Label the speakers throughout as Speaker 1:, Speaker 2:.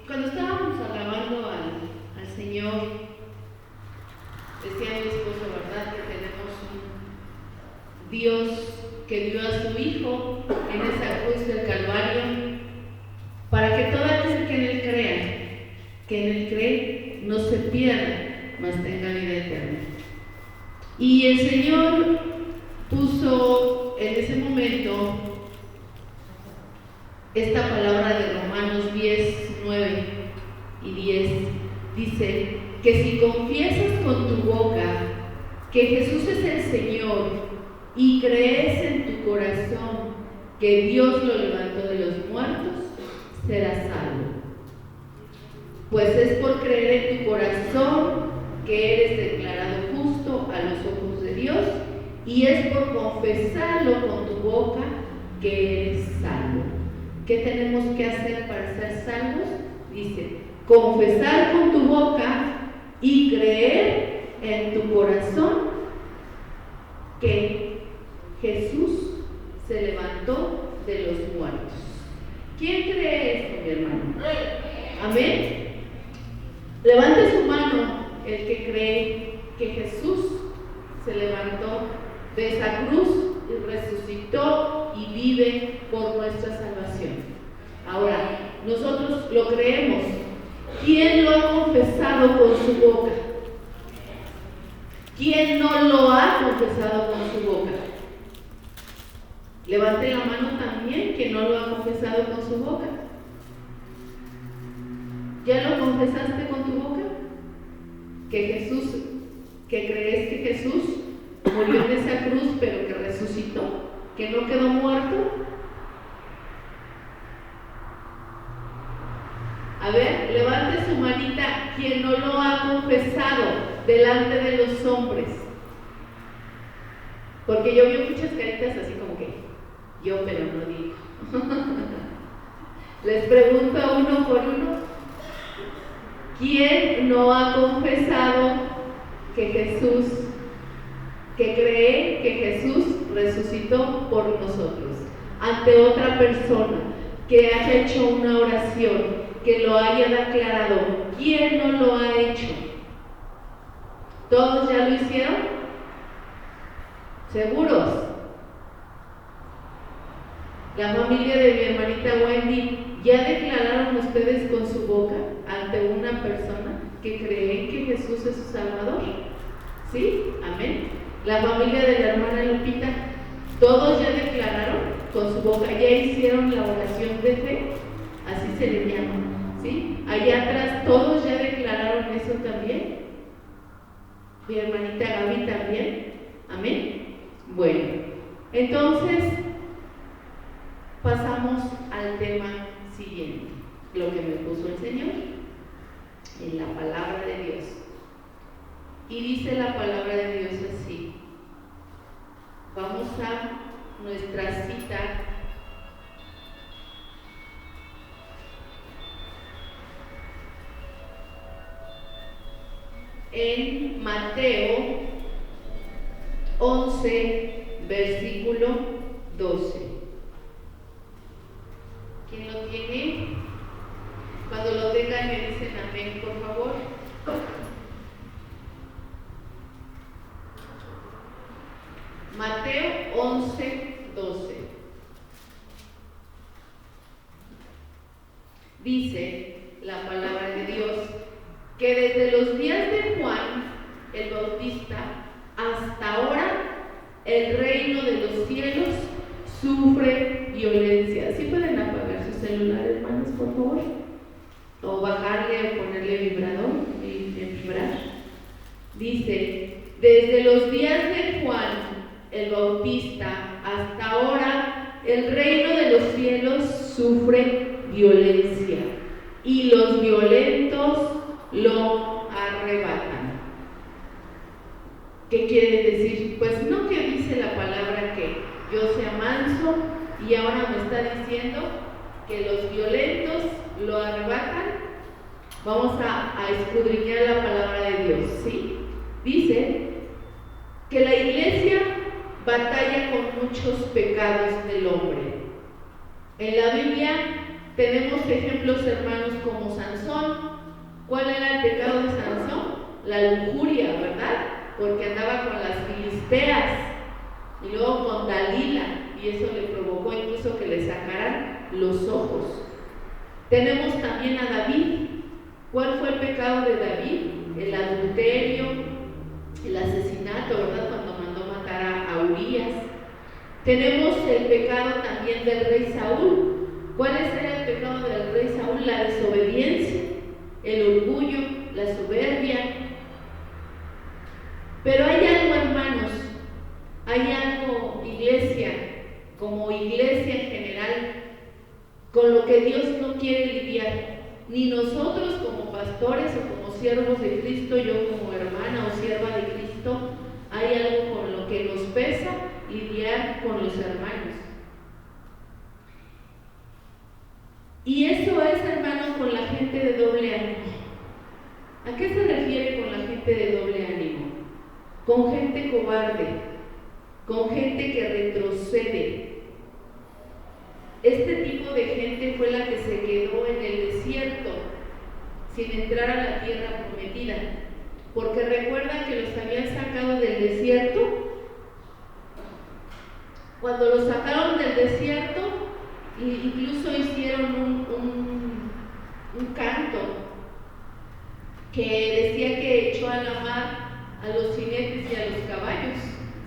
Speaker 1: Cuando estábamos alabando al Señor, decía mi esposo, ¿verdad?, que tenemos un Dios que dio a su Hijo en esa cruz del Calvario para que todo aquel que en Él crea, que en Él cree, no se pierda, mas tenga vida eterna. Y el Señor puso en ese momento esta palabra de Romanos 10, 9 y 10. Dice que si confiesas con tu boca que Jesús es el Señor y crees en tu corazón que Dios lo levantó de los muertos, serás salvo. Pues es por creer en tu corazón que eres declarado justo a los ojos de Dios, y es por confesarlo con tu boca que eres salvo. ¿Qué tenemos que hacer para ser salvos? Dice, confesar con tu boca y creer en tu corazón que Jesús se levantó de los muertos. ¿Quién cree esto, mi hermano? Amén. Levante su mano el que cree que Jesús se levantó de esa cruz y resucitó y vive por nuestra salvación. Ahora, nosotros lo creemos. ¿Quién lo ha confesado con su boca? ¿Quién no lo ha confesado con su boca? Levante la mano también quien no lo ha confesado con su boca. ¿Ya lo confesaste con tu boca? Que crees que Jesús murió en esa cruz, pero que resucitó, que no quedó muerto. A ver, levante su manita quien no lo ha confesado delante de los hombres. Porque yo vi muchas caritas así como que yo, pero no digo. Les pregunto uno por uno. ¿Quién no ha confesado que cree que Jesús resucitó por nosotros? Ante otra persona que haya hecho una oración, que lo haya declarado. ¿Quién no lo ha hecho? ¿Todos ya lo hicieron? ¿Seguros? La familia de mi hermanita Wendy, ¿ya declararon ustedes con su boca ante una persona que cree que Jesús es su Salvador? ¿Sí? Amén. La familia de la hermana Lupita, ¿todos ya declararon con su boca? ¿Ya hicieron la oración de fe? Así se le llama, ¿sí? Allá atrás, ¿todos ya declararon eso también? Mi hermanita Gaby también. Amén. Bueno, entonces pasamos al tema siguiente, lo que me puso el Señor en la palabra de Dios. Y dice la palabra de Dios así. Vamos a nuestra cita en Mateo 11, versículo 12. ¿Quién lo tiene? Cuando lo tengan me dicen amén, por favor. Mateo 11, 12. Dice la palabra de Dios que desde los días de Juan el Bautista hasta ahora el reino de los cielos sufre violencia. ¿Sí pueden apagar su celular, hermanos, por favor? O bajarle o ponerle vibrador y vibrar. Dice, desde los días de Juan el Bautista hasta ahora el reino de los cielos sufre violencia y los violentos lo arrebatan. ¿Qué quiere decir? Pues no que dice la palabra que yo sea manso y ahora me está diciendo que los violentos lo arrebatan. Vamos a escudriñar la palabra de Dios, ¿sí? Dice que la iglesia batalla con muchos pecados del hombre. En la Biblia Tenemos ejemplos, hermanos, como Sansón. ¿Cuál era el pecado de Sansón? La lujuria, ¿verdad? Porque andaba con las filisteas y luego con Dalila, y eso le provocó incluso que le sacaran los ojos. Tenemos también a David. ¿Cuál fue el pecado de David? El adulterio, el asesinato, ¿verdad? Cuando mandó matar a Urías. Tenemos el pecado también del rey Saúl. ¿Cuál era el pecado del rey Saúl? La desobediencia, el orgullo, la soberbia. Pero hay algo, hermanos, hay algo, iglesia, como iglesia en general, con lo que Dios no quiere lidiar. Ni nosotros como pastores o como siervos de Cristo, yo como hermana o sierva de Cristo, hay algo con lo que nos pesa lidiar con los hermanos. Y eso es, hermano, con la gente de doble ánimo. ¿A qué se refiere con la gente de doble ánimo? Con gente cobarde, con gente que retrocede. Este tipo de gente fue la que se quedó en el desierto sin entrar a la tierra prometida, porque recuerdan que los habían sacado del desierto. Cuando los sacaron del desierto, incluso hicieron un canto que decía que echó a la mar a los jinetes y a los caballos.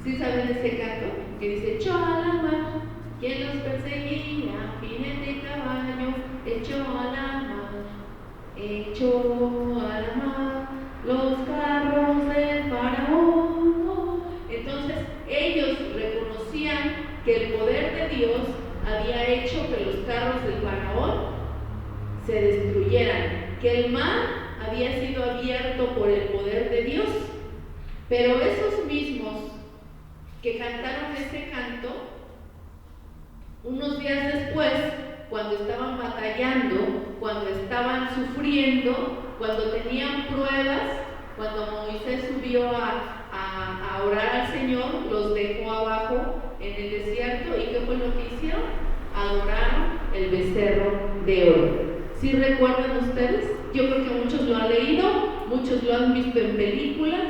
Speaker 1: ¿Sí saben ese canto? Que dice: echó a la mar quien los perseguía, jinete y caballo, echó a la mar los carros del faraón. Entonces ellos reconocían que el poder de Dios había hecho que los carros del faraón se destruyeran, que el mar había sido abierto por el poder de Dios. Pero esos mismos que cantaron ese canto, unos días después, cuando estaban batallando, cuando estaban sufriendo, cuando tenían pruebas, cuando Moisés subió a orar al Señor, los dejó abajo en el desierto. ¿Y qué fue lo que hicieron? Adoraron el becerro de oro. ¿Sí recuerdan ustedes? Yo creo que muchos lo han leído, muchos lo han visto en películas,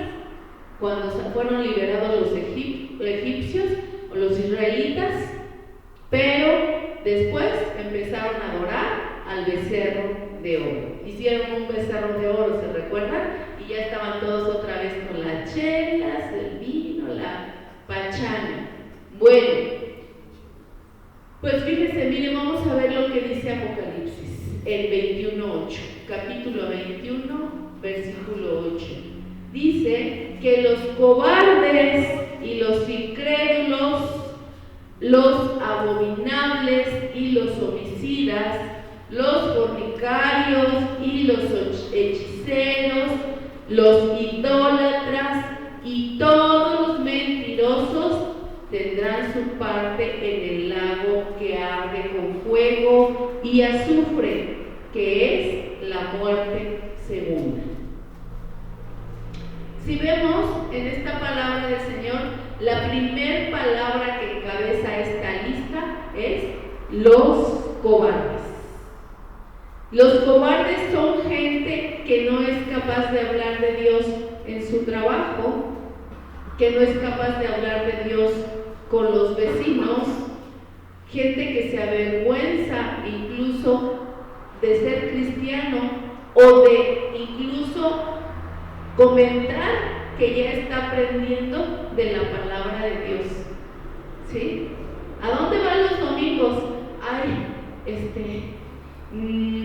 Speaker 1: cuando fueron liberados los egipcios o los israelitas, pero después empezaron a adorar al becerro de oro. Hicieron un becerro de oro, ¿se recuerdan? Y ya estaban todos otra vez con las chelas, el vino, la pachanga. Bueno, pues fíjense, miren, vamos a ver lo que dice Apocalipsis, el 21:8, capítulo 21, versículo 8. Dice que los cobardes y los incrédulos, los abominables y los homicidas, los fornicarios y los hechiceros, los idólatras y todos los mentirosos tendrán su parte en el lago que arde con fuego y azufre, que es la muerte segunda. Si vemos en esta palabra del Señor, la primer palabra que encabeza esta lista es los cobardes. Los cobardes son gente que no es capaz de hablar de Dios en su trabajo, que no es capaz de hablar de Dios con los vecinos, gente que se avergüenza incluso de ser cristiano o de incluso comentar que ya está aprendiendo de la palabra de Dios. ¿Sí? ¿A dónde van los domingos? Ay,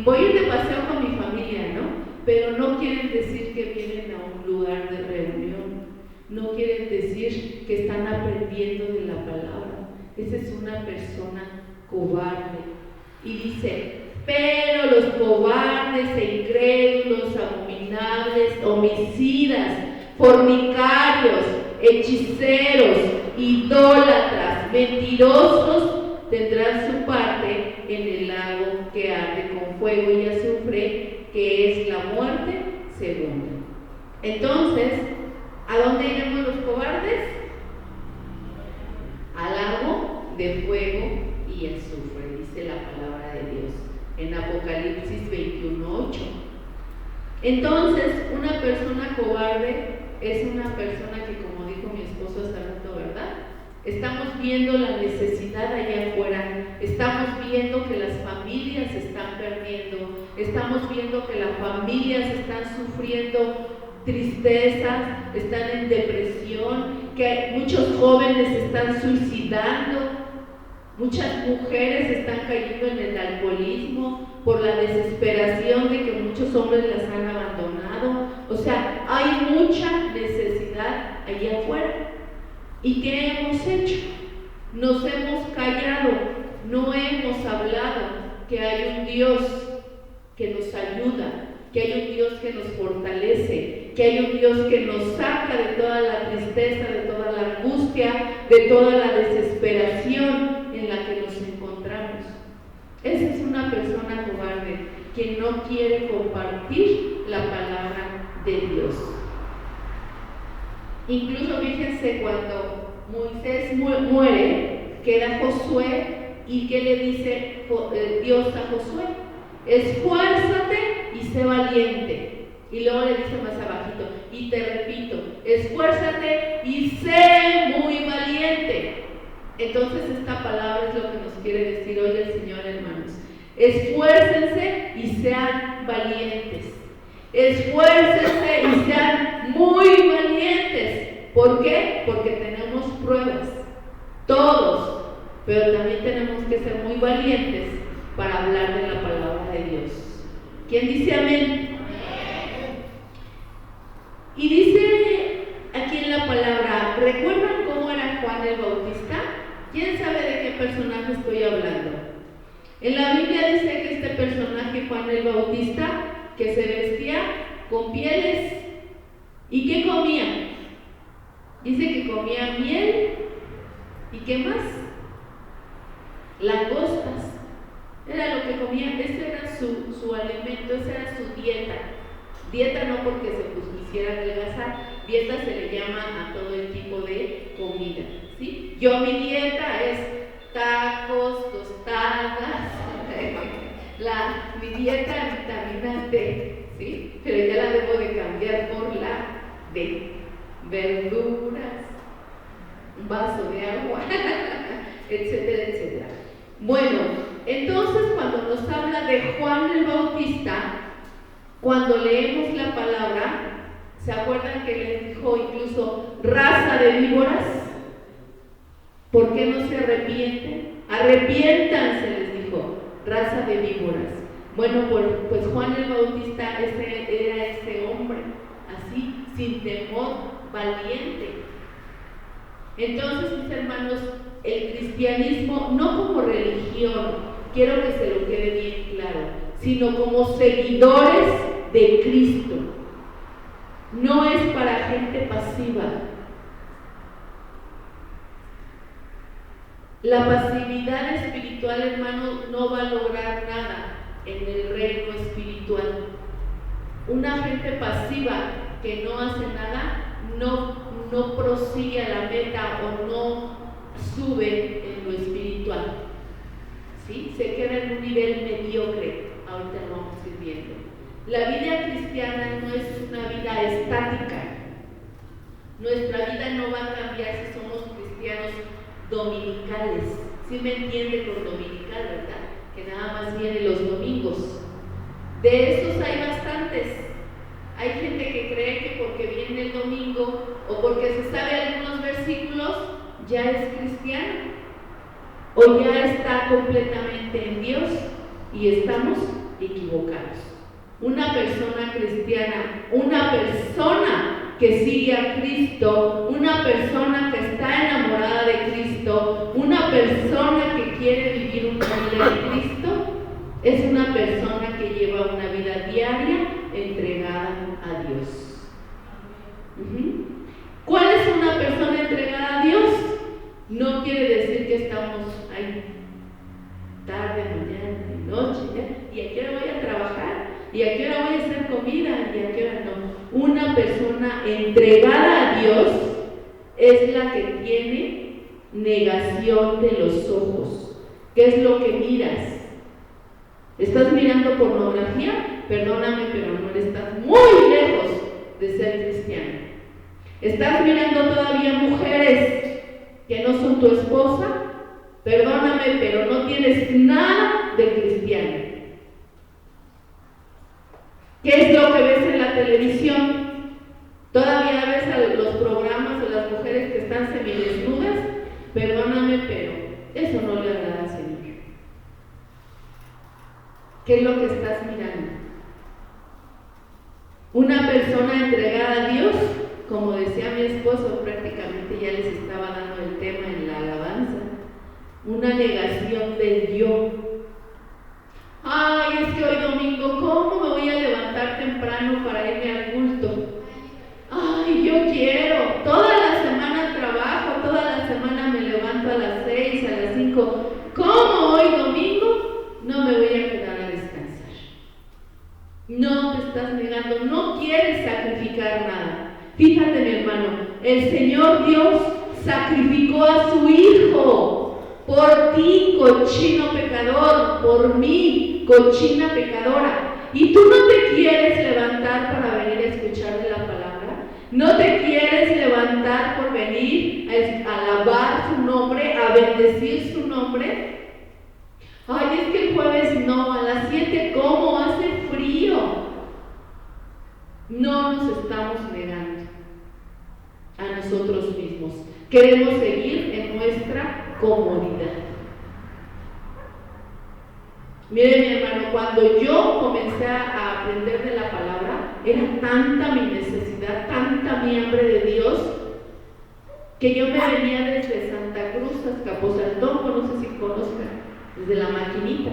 Speaker 1: voy a ir de paseo con mi familia, ¿no? Pero no quieren decir que vienen a un lugar de reunión, no quieren decir que están aprendiendo de la palabra. Esa es una persona cobarde. Y dice: pero los cobardes e incrédulos, abominables, homicidas, fornicarios, hechiceros, idólatras, mentirosos, tendrán su parte en el lago que arde con fuego y azufre, que es la muerte segunda. Entonces, ¿a dónde iremos los cobardes? Al lago de fuego y azufre, dice la palabra de Dios. en Apocalipsis 21:8. Entonces, una persona cobarde es una persona que, como dijo mi esposo hace rato, ¿verdad? Estamos viendo la necesidad allá afuera, estamos viendo que las familias se están perdiendo, estamos viendo que las familias están sufriendo tristeza, están en depresión, que muchos jóvenes se están suicidando, muchas mujeres están cayendo en el alcoholismo por la desesperación de que muchos hombres las han abandonado. O sea, hay mucha necesidad allá afuera. ¿Y qué hemos hecho? Nos hemos callado, no hemos hablado que hay un Dios que nos ayuda, que hay un Dios que nos fortalece, que hay un Dios que nos saca de toda la tristeza, de toda la angustia, de toda la desesperación en la que nos encontramos. Esa es una persona cobarde que no quiere compartir la palabra de Dios. Incluso fíjense, cuando Moisés muere, queda Josué, y ¿qué le dice Dios a Josué? Esfuérzate y sé valiente. Y luego le dice más abajito, y te repito, esfuérzate y sé muy valiente. Entonces esta palabra es lo que nos quiere decir hoy el Señor, hermanos. Esfuércense y sean valientes. Esfuércense y sean muy valientes. ¿Por qué? Porque tenemos pruebas, todos, pero también tenemos que ser muy valientes para hablar de la palabra de Dios. ¿Quién dice amén? Y dice aquí en la palabra, ¿recuerdan cómo era Juan el Bautista? ¿Quién sabe de qué personaje estoy hablando? En la Biblia dice que este personaje, Juan el Bautista, que se vestía con pieles, ¿y qué comía? Dice que comía miel, ¿y qué más? Langostas. Era lo que comía, ese era su alimento, esa era su dieta. Dieta no porque se quisiera adelgazar, dieta se le llama a todo el tipo de comida, ¿sí? Yo, mi dieta es tacos, tostadas, mi dieta vitamina D, ¿sí? Pero ya la debo de cambiar por la D, verduras, un vaso de agua, etcétera, etcétera. Bueno, entonces cuando nos habla de Juan el Bautista, cuando leemos la palabra, ¿se acuerdan que les dijo incluso raza de víboras? ¿Por qué no se arrepienten? Arrepiéntanse, les dijo, raza de víboras. Bueno, pues Juan el Bautista era ese hombre, así, sin temor, valiente. Entonces, mis hermanos, el cristianismo no como religión, quiero que se lo quede bien claro, sino como seguidores de Cristo. No es para gente pasiva. La pasividad espiritual, hermano, no va a lograr nada en el reino espiritual. Una gente pasiva que no hace nada no prosigue a la meta o no sube en lo espiritual, ¿sí? Se queda en un nivel mediocre. Ahorita lo vamos a ir viendo. La vida cristiana no es una vida estática. Nuestra vida no va a cambiar si somos cristianos dominicales. ¿Sí me entiende por dominical, verdad? Que nada más viene los domingos. De esos hay bastantes. Hay gente que cree que porque viene el domingo o porque se sabe algunos versículos ya es cristiano o ya está completamente en Dios, y estamos equivocados. Una persona cristiana, una persona que sigue a Cristo, una persona que está enamorada de Cristo, una persona que quiere vivir una vida en Cristo, es una persona que lleva una vida diaria entregada a Dios. ¿Cuál es una persona entregada a Dios? No quiere decir que estamos ahí tarde, mañana y noche, ¿ya? ¿Y a qué hora voy a trabajar? ¿Y a qué hora voy a hacer comida? ¿Y a qué hora no? Una persona entregada a Dios es la que tiene negación de los ojos. ¿Qué es lo que miras? ¿Estás mirando pornografía, perdóname, pero no estás muy lejos de ser cristiano. Estás mirando todavía mujeres que no son tu esposa, perdóname, pero no tienes nada de cristiano. ¿Qué es lo que ves en la televisión? Todavía ves a los programas de las mujeres que están semidesnudas, perdóname, pero eso no le agrada al Señor. ¿Qué es lo que estás mirando? Una persona entregada a Dios, como decía mi esposo, prácticamente ya les estaba dando el tema en la alabanza, una negación del yo. Ay, es que hoy domingo, ¿cómo me voy a levantar temprano para irme al culto? Ay, yo quiero, toda la semana trabajo, toda la semana me levanto a las 6, a las 5. ¿Cómo hoy domingo no me voy a quedar a descansar? No te estás negando, no quieres sacrificar nada. Fíjate, mi hermano, el Señor Dios sacrificó a su Hijo por ti, cochino pecador, por mí, cochina pecadora. ¿Y tú no te quieres levantar para venir a escuchar de la palabra? ¿No te quieres levantar por venir a alabar su nombre, a bendecir su nombre? Ay, es que el jueves no, a las 7, ¿cómo? Hace frío. No nos estamos negando a nosotros mismos. Queremos seguir en nuestra comodidad. Mire, mi hermano, cuando yo comencé a aprender de la palabra, era tanta mi necesidad, tanta mi hambre de Dios, que yo me venía desde Santa Cruz hasta Azcapotzalco, no sé si conozcan, desde la maquinita,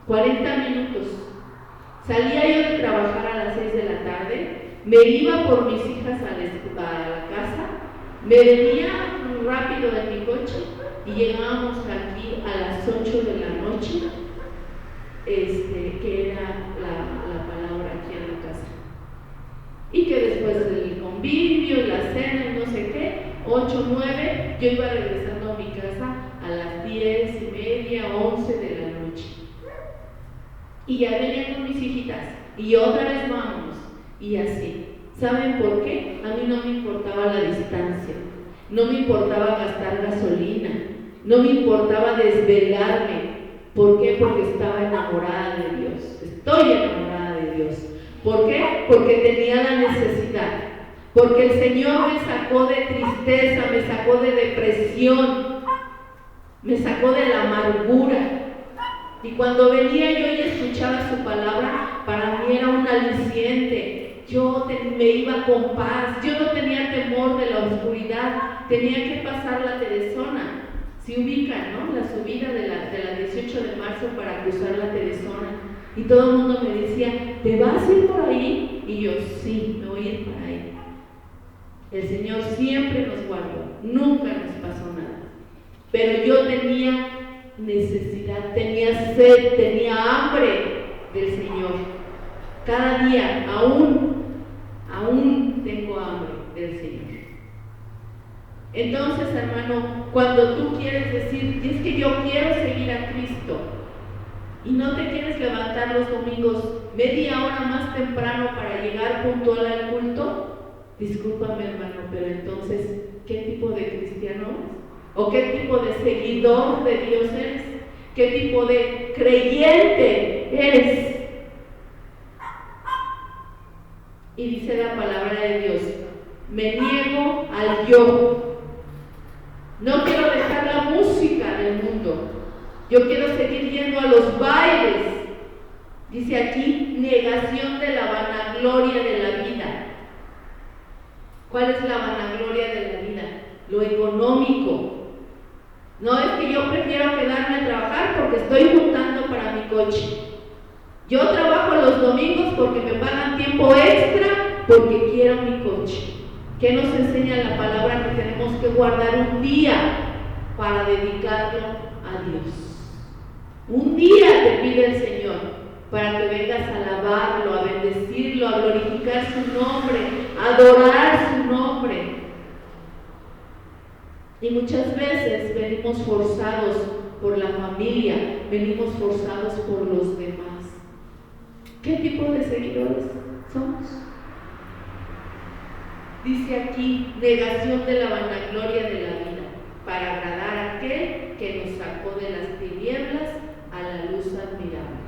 Speaker 1: 40 minutos. Salía yo de trabajar a las 6 de la tarde, me iba por mis hijas a la casa, me venía rápido en mi coche y llegábamos aquí a las 8 de la noche. Que era la palabra aquí en la casa. Y que después del convivio, la cena y no sé qué, 8, 9, yo iba regresando a mi casa a las 10:30, 11 de la noche. Y ya venía con mis hijitas, y otra vez vámonos, y así. ¿Saben por qué? A mí no me importaba la distancia, no me importaba gastar gasolina, no me importaba desvelarme. ¿Por qué? Porque estaba enamorada de Dios. Estoy enamorada de Dios. ¿Por qué? Porque tenía la necesidad. Porque el Señor me sacó de tristeza, me sacó de depresión, me sacó de la amargura. Y cuando venía yo y escuchaba su palabra, para mí era un aliciente. Yo me iba con paz. Yo no tenía temor de la oscuridad. Tenía que pasar la Teresona. Si ubican, ¿no? La subida de la 18 de marzo para cruzar la Teresona. Y todo el mundo me decía, ¿te vas a ir por ahí? Y yo, sí, me voy a ir por ahí. El Señor siempre nos guardó, nunca nos pasó nada. Pero yo tenía necesidad, tenía sed, tenía hambre del Señor. Cada día, aún tengo hambre del Señor. Entonces, hermano, cuando tú quieres decir, es que yo quiero seguir a Cristo y no te quieres levantar los domingos media hora más temprano para llegar puntual al culto, discúlpame, hermano, pero entonces, ¿qué tipo de cristiano eres? ¿O qué tipo de seguidor de Dios eres? ¿Qué tipo de creyente eres? Y dice la palabra de Dios, me niego al yo. No quiero dejar la música del mundo. Yo quiero seguir yendo a los bailes. Dice aquí, negación de la vanagloria de la vida. ¿Cuál es la vanagloria de la vida? Lo económico. No es que yo prefiero quedarme a trabajar porque estoy juntando para mi coche. Yo trabajo los domingos porque me pagan tiempo extra porque quiero mi coche. ¿Qué nos enseña la palabra? Que tenemos que guardar un día para dedicarlo a Dios. Un día te pide el Señor para que vengas a alabarlo, a bendecirlo, a glorificar su nombre, a adorar su nombre. Y muchas veces venimos forzados por la familia, venimos forzados por los demás. ¿Qué tipo de seguidores somos? Dice aquí, negación de la vanagloria de la vida, para agradar a aquel que nos sacó de las tinieblas a la luz admirable.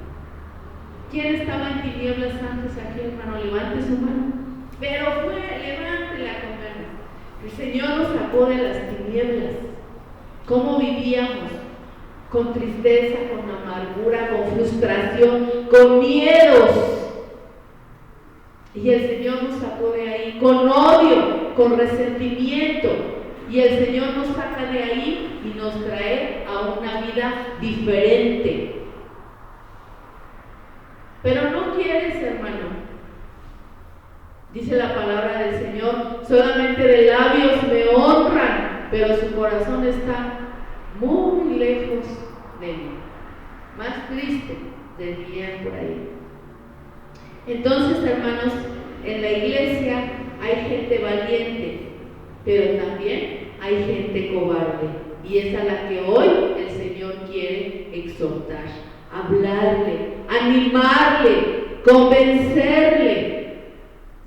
Speaker 1: ¿Quién estaba en tinieblas antes aquí, hermano? Levante su mano. Pero levántela con ganas. El Señor nos sacó de las tinieblas. ¿Cómo vivíamos? Con tristeza, con amargura, con frustración, con miedos. Y el Señor nos sacó de ahí, con odio, con resentimiento. Y el Señor nos saca de ahí y nos trae a una vida diferente. Pero no quieres, hermano. Dice la palabra del Señor, solamente de labios me honran, pero su corazón está muy lejos de mí. Más triste, dirían por ahí. Entonces, hermanos, en la iglesia hay gente valiente, pero también hay gente cobarde. Y es a la que hoy el Señor quiere exhortar, hablarle, animarle, convencerle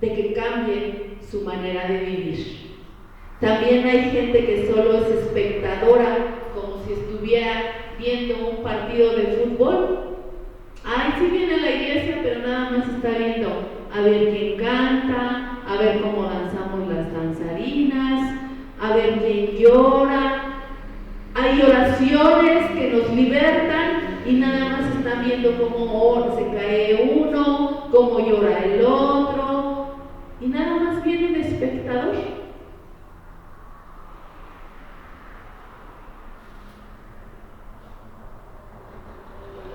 Speaker 1: de que cambie su manera de vivir. También hay gente que solo es espectadora, como si estuviera viendo un partido de fútbol. Ay, sí viene a la iglesia, pero nada más está viendo a ver quién canta, a ver cómo danzamos las danzarinas, a ver quién llora. Hay oraciones que nos libertan y nada más están viendo cómo se cae uno, cómo llora el otro, y nada más viene de espectador.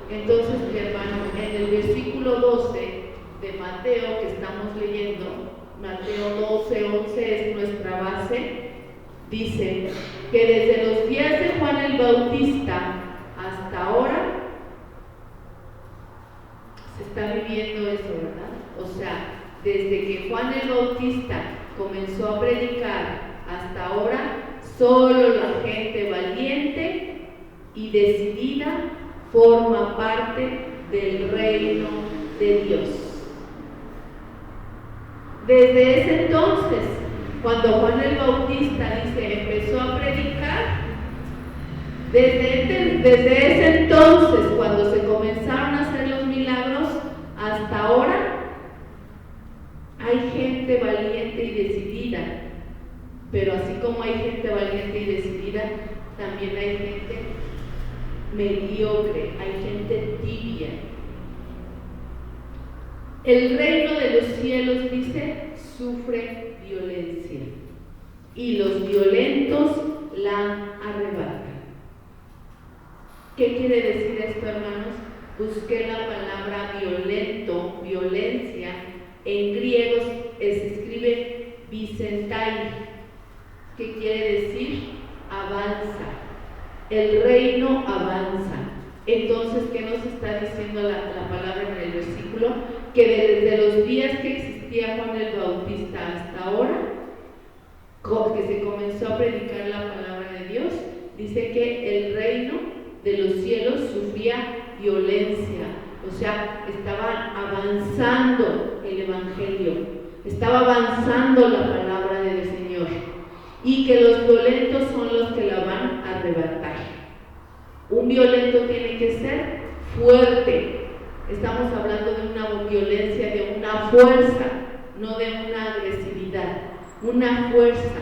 Speaker 1: Entonces, mi hermano, en el versículo 12 de Mateo que estamos leyendo, Mateo 12:11 es nuestra base, dice que desde los días de Juan el Bautista hasta ahora se está viviendo eso, ¿verdad? O sea, desde que Juan el Bautista comenzó a predicar hasta ahora, solo la gente valiente y decidida forma parte del reino de Dios. Desde ese entonces, cuando Juan el Bautista empezó a predicar, desde ese entonces, cuando se comenzaron a hacer los milagros, hasta ahora, hay gente valiente y decidida. Pero así como hay gente valiente y decidida, también hay gente mediocre, hay gente tibia. El reino de los cielos, dice, sufre violencia y los violentos la arrebatan. ¿Qué quiere decir esto, hermanos? Busqué la palabra violento, violencia. En griego se escribe bicentai, que quiere decir avanza. El reino avanza. Entonces, ¿qué nos está diciendo la palabra en el versículo? Que desde los días que existía Juan el Bautista hasta ahora, que se comenzó a predicar la palabra de Dios, dice que el reino de los cielos sufría violencia. O sea, estaba avanzando el evangelio, estaba avanzando la palabra del Señor, y que los violentos son los que la van a arrebatar. Un violento tiene que ser fuerte. Estamos hablando de una violencia, de una fuerza, no de una agresividad, una fuerza.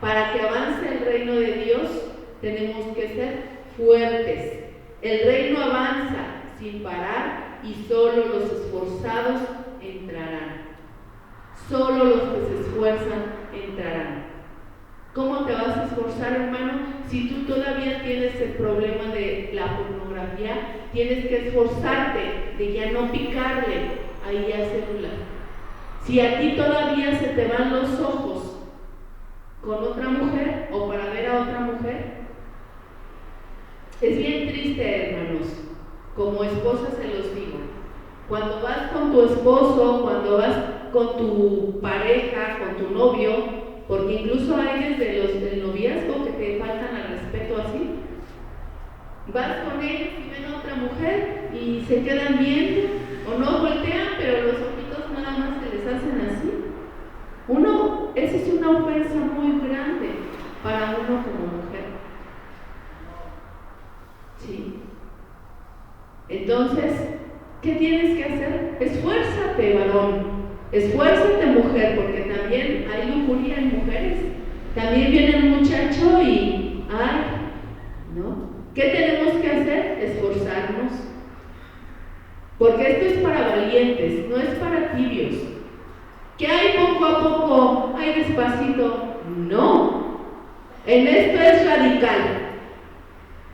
Speaker 1: Para que avance el reino de Dios, tenemos que ser fuertes. El reino avanza sin parar y solo los esforzados entrarán. Solo los que se esfuerzan entrarán. ¿Cómo te vas a esforzar, hermano? Si tú todavía tienes el problema de la pornografía, tienes que esforzarte de ya no picarle ahí a célula. Si a ti todavía se te van los ojos con otra mujer o para ver a otra mujer, es bien triste, hermanos. Como esposa se los digo. Cuando vas con tu esposo, cuando vas con tu pareja, con tu novio, porque incluso hay desde los del noviazgo que te faltan al respeto así. Vas con ellos y ven a otra mujer y se quedan viendo, o no voltean Esa es una ofensa muy grande para uno como mujer. ¿Sí? Entonces, ¿qué tienes que hacer? Esfuérzate, varón. Esfuérzate, mujer, porque también hay lujuria en mujeres. También viene el muchacho y, ay, ¿no? ¿Qué tenemos que hacer? Esforzarnos. Porque esto es para valientes, no es para tibios. ¿Qué hay poco a poco? ¿Hay despacito? No. En esto es radical.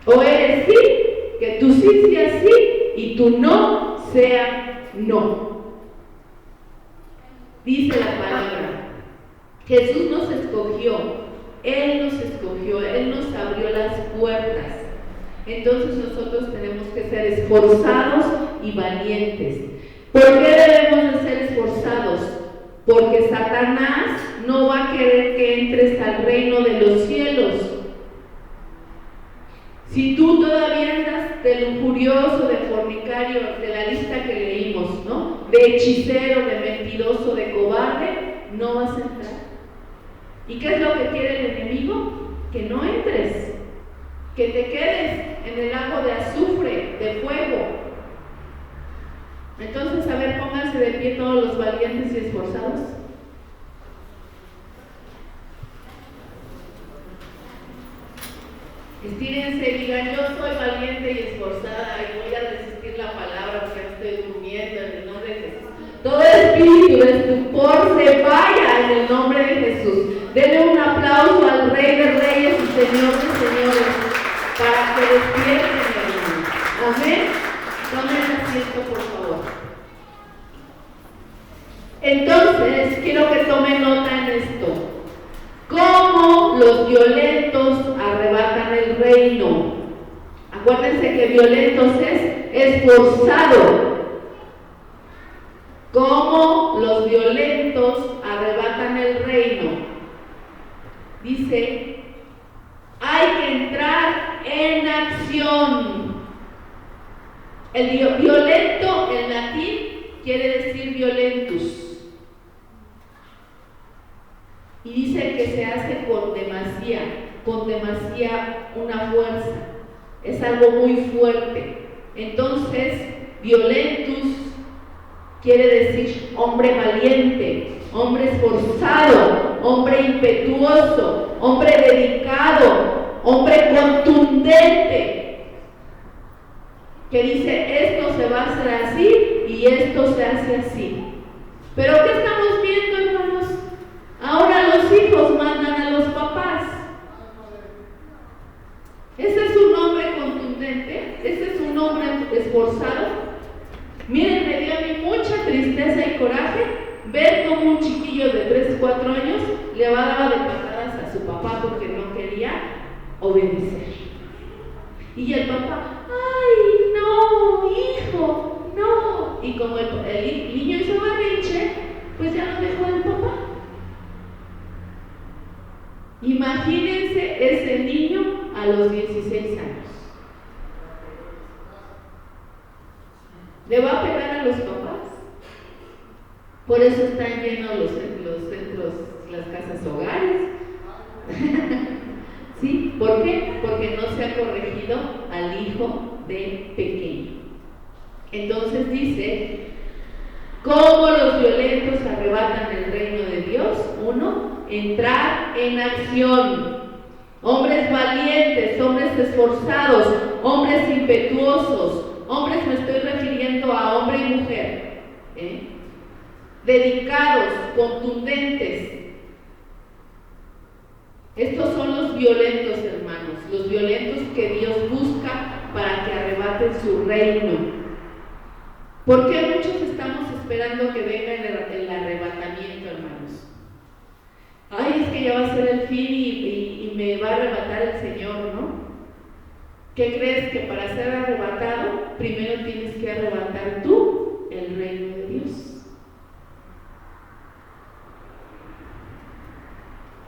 Speaker 1: O eres sí, que tu sí sea sí y tu no sea no. Dice la palabra, Jesús nos escogió, Él nos abrió las puertas. Entonces nosotros tenemos que ser esforzados y valientes. ¿Por qué debemos de ser esforzados? Porque Satanás no va a querer que entres al reino de los cielos. Si tú todavía andas de lujurioso, de fornicario, de la lista que leímos, ¿no? De hechicero, de mentiroso, de cobarde, no vas a entrar. ¿Y qué es lo que quiere el enemigo? Que no entres, que te quedes en el lago de azufre, de fuego. Entonces, a ver, pónganse de pie todos los valientes y esforzados. Estírense y digan, yo soy valiente y esforzada y voy a resistir la palabra porque estoy durmiendo en el nombre de Jesús. Todo espíritu de estupor se vaya en el nombre de Jesús. Denle un aplauso al Rey de Reyes y Señor de Señores para que despierten, hermanos. Amén. Tomen asiento, por favor. Entonces, quiero que tomen nota en esto. ¿Cómo los violentos arrebatan el reino? Acuérdense que violentos es esforzado. ¿Cómo los violentos arrebatan el reino? Dice, hay que entrar en acción. El violento en latín quiere decir violentus. Y dice que se hace con demasía una fuerza. Es algo muy fuerte. Entonces, violentus quiere decir hombre valiente, hombre esforzado, hombre impetuoso, hombre dedicado, hombre contundente. Que dice, esto se va a hacer así y esto se hace así. Pero ¿qué estamos viendo, hermanos? Ahora los hijos mandan a los papás. Ese es un hombre contundente, ese es un hombre esforzado. Miren, me dio a mí mucha tristeza y coraje ver cómo un chiquillo de 3, 4 años le va a dar de patadas a su papá porque no quería obedecer. Y el papá, ¡ay, no, hijo, no! Y como el niño hizo berrinche, pues ya lo dejó el papá. Imagínense ese niño a los 16 años. ¿Le va a pegar a los papás? Por eso están llenos los centros, las casas hogares. ¿Sí? ¿Por qué? Porque no se ha corregido al hijo de pequeño. Entonces dice, ¿cómo los violentos arrebatan el reino de Dios? 1, entrar en acción. Hombres valientes, hombres esforzados, hombres impetuosos. Hombres, me estoy refiriendo a hombre y mujer. Dedicados, contundentes. Estos son los violentos, hermanos. Los violentos que Dios busca para que arrebaten su reino. ¿Por qué muchos estamos esperando que venga el arrebatamiento, hermanos? Ay, es que ya va a ser el fin y me va a arrebatar el Señor, ¿no? ¿Qué crees? Que para ser arrebatado, primero tienes que arrebatar tú el reino de Dios.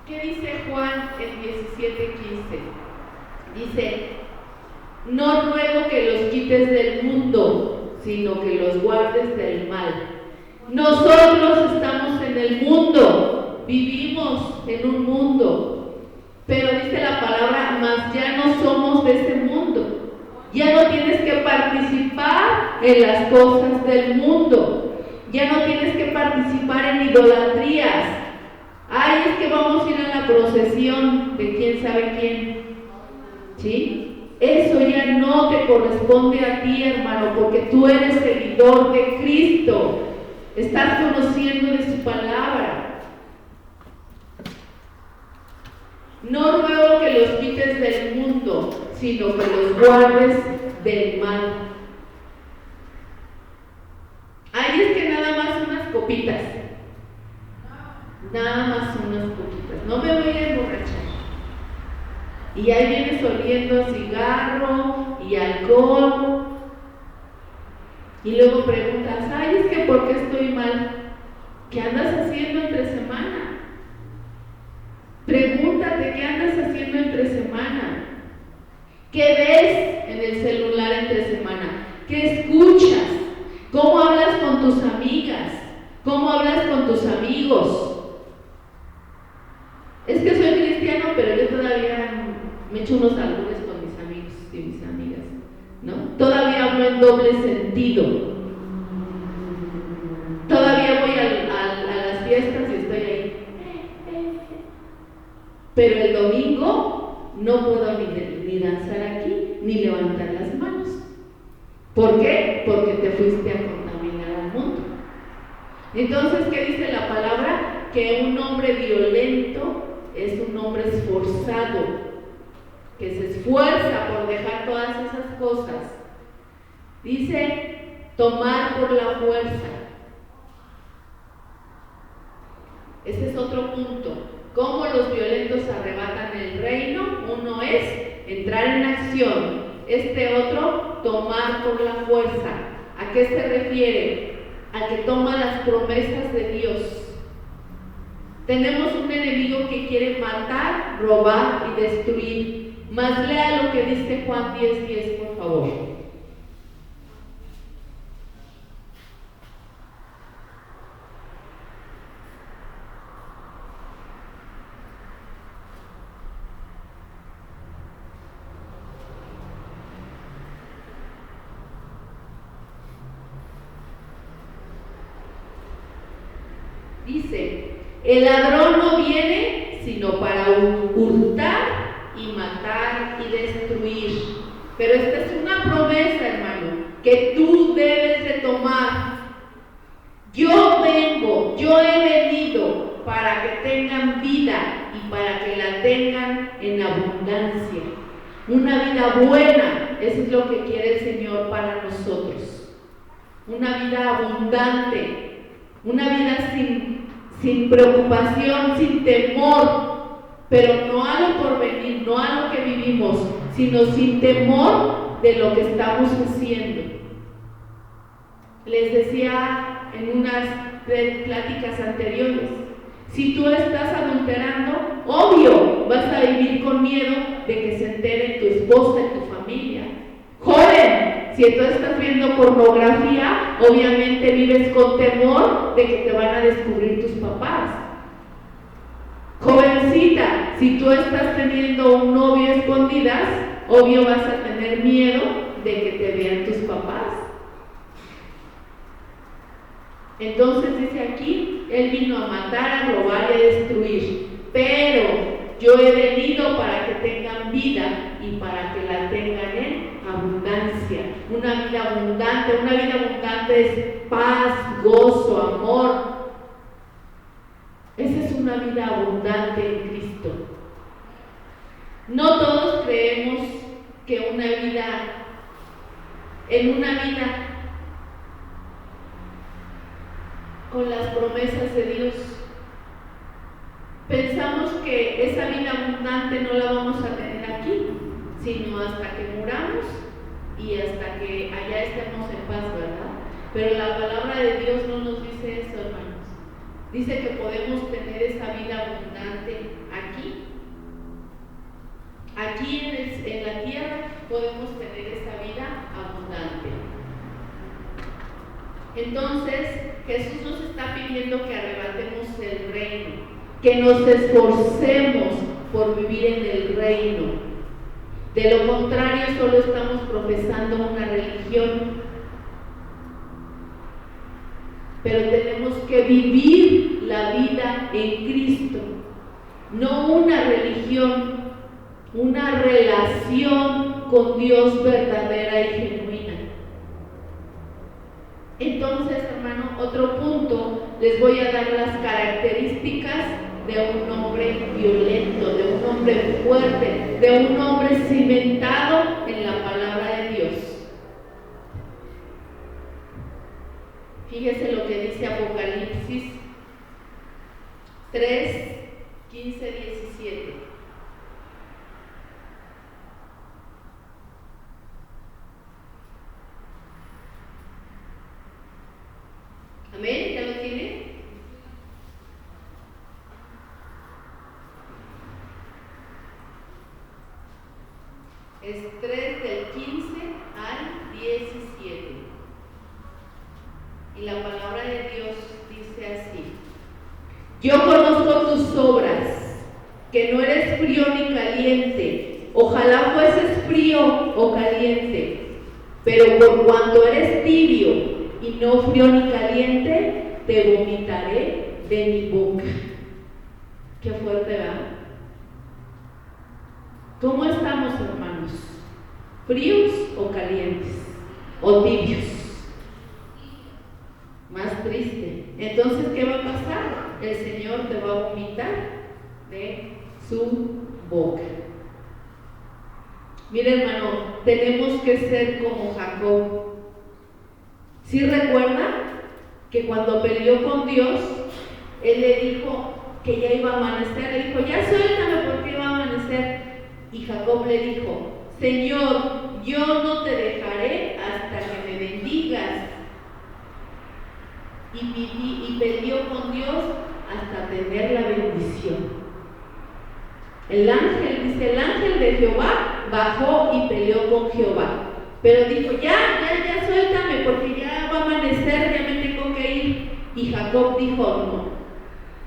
Speaker 1: ¿Qué dice Juan en 17:15? Dice, no ruego que los quites del mundo, sino que los guardes del mal. Nosotros estamos en el mundo, vivimos en un mundo, pero dice la palabra, mas ya no somos de este mundo. Ya no tienes que participar en las cosas del mundo. Ya no tienes que participar en idolatrías. Ay, es que vamos a ir a la procesión de quién sabe quién. ¿Sí? Eso ya no te corresponde a ti, hermano, porque tú eres seguidor de Cristo. Estás conociendo de su palabra. No ruego que los quites del mundo, sino que los guardes del mal. Ahí es que nada más unas copitas. Nada más unas copitas. No me voy a emborrachar. Y ahí vienes oliendo a cigarro y alcohol. Y luego preguntas, ay, es que ¿por qué estoy mal? ¿Qué andas haciendo entre semana? Pregúntate, ¿qué andas haciendo entre semana? ¿Qué ves en el celular entre semana? ¿Qué escuchas? ¿Cómo hablas con tus amigas? ¿Cómo hablas con tus amigos? Es que soy cristiano, pero yo todavía me echo unos albures con mis amigos y mis amigas, ¿no? Todavía hablo en doble sentido. Todavía voy a las fiestas y estoy ahí. Pero el domingo no puedo ni danzar aquí, ni levantar las manos. ¿Por qué? Porque te fuiste a contaminar al mundo. Entonces, ¿qué dice la palabra? Que un hombre violento es un hombre esforzado, que se esfuerza por dejar todas esas cosas. Dice, tomar por la fuerza. Ese es otro punto. ¿Cómo los violentos arrebatan el reino? Uno es entrar en acción. Este otro, tomar por la fuerza. ¿A qué se refiere? A que toma las promesas de Dios. Tenemos un enemigo que quiere matar, robar y destruir. Mas lea lo que dice Juan 10:10, por favor. Dice, el ladrón no viene sino para hurtar y matar y destruir. Pero esta es una promesa, hermano, que tú debes de tomar. Yo vengo, yo he venido para que tengan vida y para que la tengan en abundancia. Una vida buena, eso es lo que quiere el Señor para nosotros. Una vida abundante, una vida sin preocupación, sin temor, pero no a lo porvenir, no a lo que vivimos, sino sin temor de lo que estamos haciendo. Les decía en unas pláticas anteriores, si tú estás adulterando, obvio, vas a vivir con miedo de que se entere tu esposa y tu familia. Joven, si tú estás viendo pornografía, obviamente vives con temor de que te van a descubrir tus papás. Jovencita, si tú estás teniendo un novio a escondidas, obvio vas a tener miedo de que te vean tus papás. Entonces dice aquí, Él vino a matar, a robar y a destruir, pero yo he venido para que tengan vida y para que la tengan en abundancia. Una vida abundante es paz, gozo, amor. Esa es una vida abundante en Cristo. No todos creemos que en una vida con las promesas de Dios, pensamos que esa vida abundante no la vamos a tener aquí, sino hasta que muramos y hasta que allá estemos en paz, ¿verdad? Pero la palabra de Dios no nos dice eso, hermanos. Dice que podemos tener esa vida abundante aquí. Aquí en la tierra podemos tener esa vida abundante. Entonces, Jesús nos está pidiendo que arrebatemos el reino, que nos esforcemos por vivir en el reino. De lo contrario, solo estamos profesando una religión. Pero tenemos que vivir la vida en Cristo, no una religión, una relación con Dios verdadera y genuina. Entonces, hermano, otro punto, les voy a dar las características de un hombre violento, de un hombre fuerte, de un hombre cimentado en la palabra de Dios. Fíjese lo que dice Apocalipsis 3, 15, 17. Amén, ¿ya lo tiene? Es 3 del 15 al 17. Y la palabra de Dios dice así: yo conozco tus obras, que no eres frío ni caliente. Ojalá fueses frío o caliente, pero por cuanto eres tibio y no frío ni caliente, te vomitaré de mi boca. Qué fuerte, ¿verdad? ¿Cómo estamos, hermanos? ¿Fríos o calientes? ¿O tibios? Más triste. Entonces, ¿qué va a pasar? El Señor te va a vomitar de su boca. Mire, hermano, tenemos que ser como Jacob. ¿Sí recuerda que cuando peleó con Dios, él le dijo que ya iba a amanecer? Le dijo, ya suéltame porque iba a amanecer. Y Jacob le dijo, Señor, yo no te dejaré hasta que me bendigas. Y peleó con Dios hasta tener la bendición. El ángel, dice, el ángel de Jehová bajó y peleó con Jehová. Pero dijo, ya suéltame porque ya va a amanecer, ya me tengo que ir. Y Jacob dijo, no,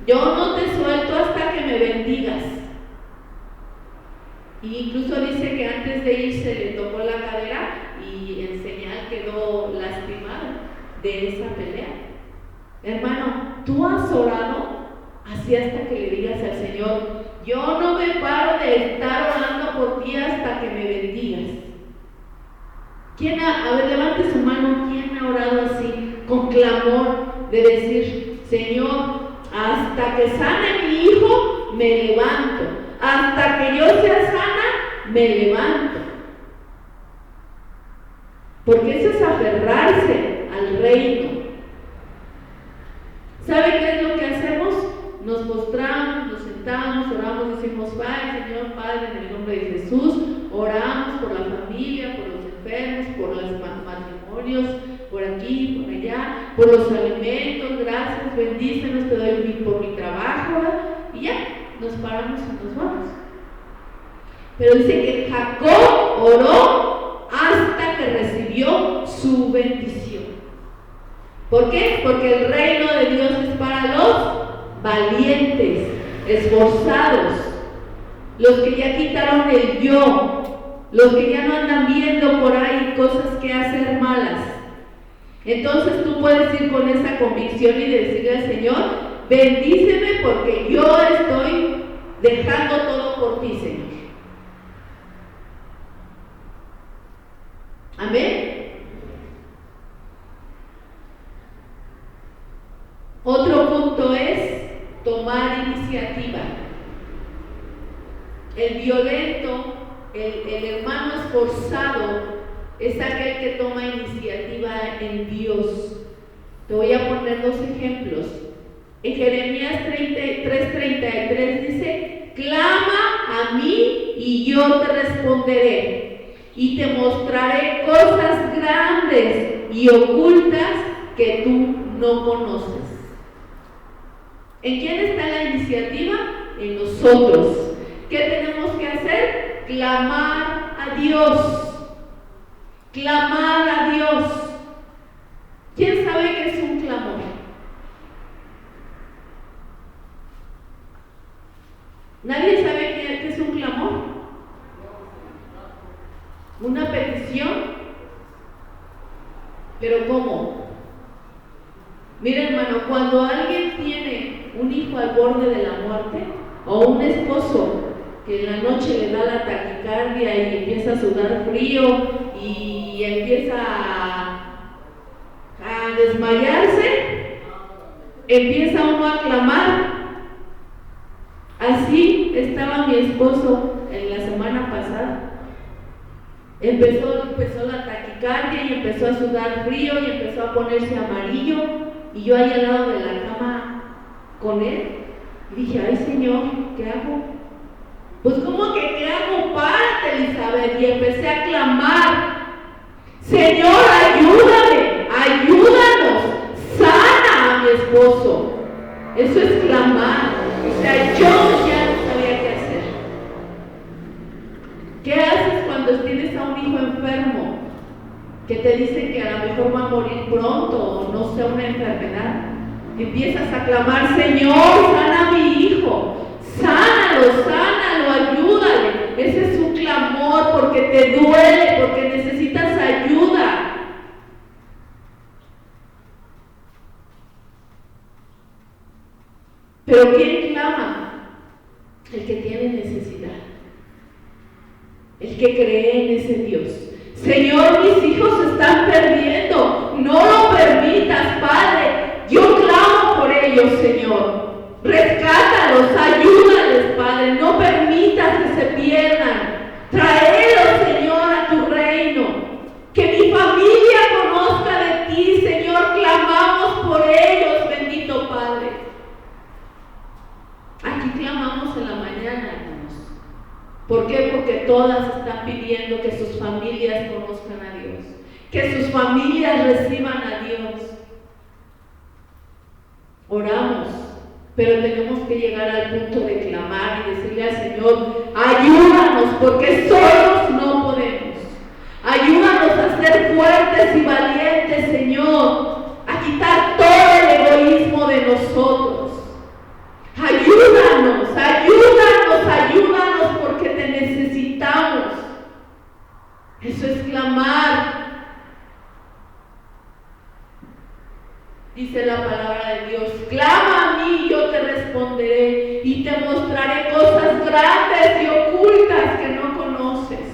Speaker 1: yo no te suelto hasta que me bendigas. Y incluso dice que antes de irse le tocó la cadera y en señal quedó lastimado de esa pelea. Hermano, tú has orado así hasta que le digas al Señor, yo no me paro de estar orando por ti hasta que me bendigas. ¿Quién a ver, levante su mano, ¿quién ha orado así, con clamor, de decir, Señor, hasta que sane mi hijo, me levanto, hasta que yo sea sana, me levanto? Porque eso es aferrarse al reino. ¿Sabe qué es lo que hacemos? Nos postramos, nos sentamos, oramos, decimos, Padre, Señor, Padre, en el nombre de Jesús, oramos por la familia, por los enfermos, por los matrimonios, por aquí, por allá, por los alimentos, gracias, bendícenos, te doy por mi trabajo, y ya, nos paramos y nos vamos. Pero dice que Jacob oró hasta que recibió su bendición. ¿Por qué? Porque el reino de Dios es para los valientes, esforzados, los que ya quitaron el yo, los que ya no andan viendo por ahí cosas que hacer malas. Entonces tú puedes ir con esa convicción y decirle al Señor, bendíceme porque yo estoy dejando todo por ti, Señor. Amén. Otro punto es tomar iniciativa. El violento, el hermano esforzado, es aquel que toma iniciativa en Dios. Te voy a poner dos ejemplos. En Jeremías 3:33 dice, clama a mí y yo te responderé y te mostraré cosas grandes y ocultas que tú no conoces. ¿En quién está la iniciativa? En nosotros. ¿Qué tenemos que hacer? Clamar a Dios. Clamar a Dios. ¿Quién sabe qué es un clamor? Mira, hermano, cuando alguien tiene un hijo al borde de la muerte, o un esposo que en la noche le da la taquicardia y empieza a sudar frío y empieza a desmayarse, empieza uno a clamar. Así estaba mi esposo en la semana pasada. Empezó la taquicardia y empezó a sudar frío y empezó a ponerse amarillo, y yo ahí al lado de la cama con él y dije, ay Señor, ¿qué hago? Pues ¿cómo que qué hago? Párate, Elizabeth. Y empecé a clamar, Señor, ayúdame, ayúdanos, sana a mi esposo. Eso es clamar. O sea, yo ya no sabía qué hacer. ¿Qué haces cuando tienes a un hijo enfermo que te dicen que a lo mejor va a morir pronto o no sea una enfermedad? Empiezas a clamar, Señor, sana a mi hijo, sánalo, ayúdale. Ese es un clamor porque te duele, porque necesitas ayuda. Pero ¿quién clama? El que tiene necesidad, el que cree en ese Dios. Señor, mis hijos se están perdiendo, no lo permitas, Padre. Yo clamo por ellos, Señor. Rescátalos, ayúdales, Padre. No permitas que se pierdan. Tráelos, Señor, a tu reino. Que mi familia conozca de ti, Señor. Clamamos por ellos, bendito Padre. Aquí clamamos en la mañana, hermanos. ¿Por qué? Porque todas están pidiendo que sus familias conozcan a Dios, que sus familias reciban a Dios. Oramos, pero tenemos que llegar al punto de clamar y decirle al Señor, ayúdanos, porque solos no podemos. Ayúdanos a ser fuertes y valientes, Señor, a quitar todo el egoísmo de nosotros. Ayúdanos, porque te necesitamos. Eso es clamar. Dice la palabra de Dios, clama a mí, yo te responderé y te mostraré cosas grandes y ocultas que no conoces.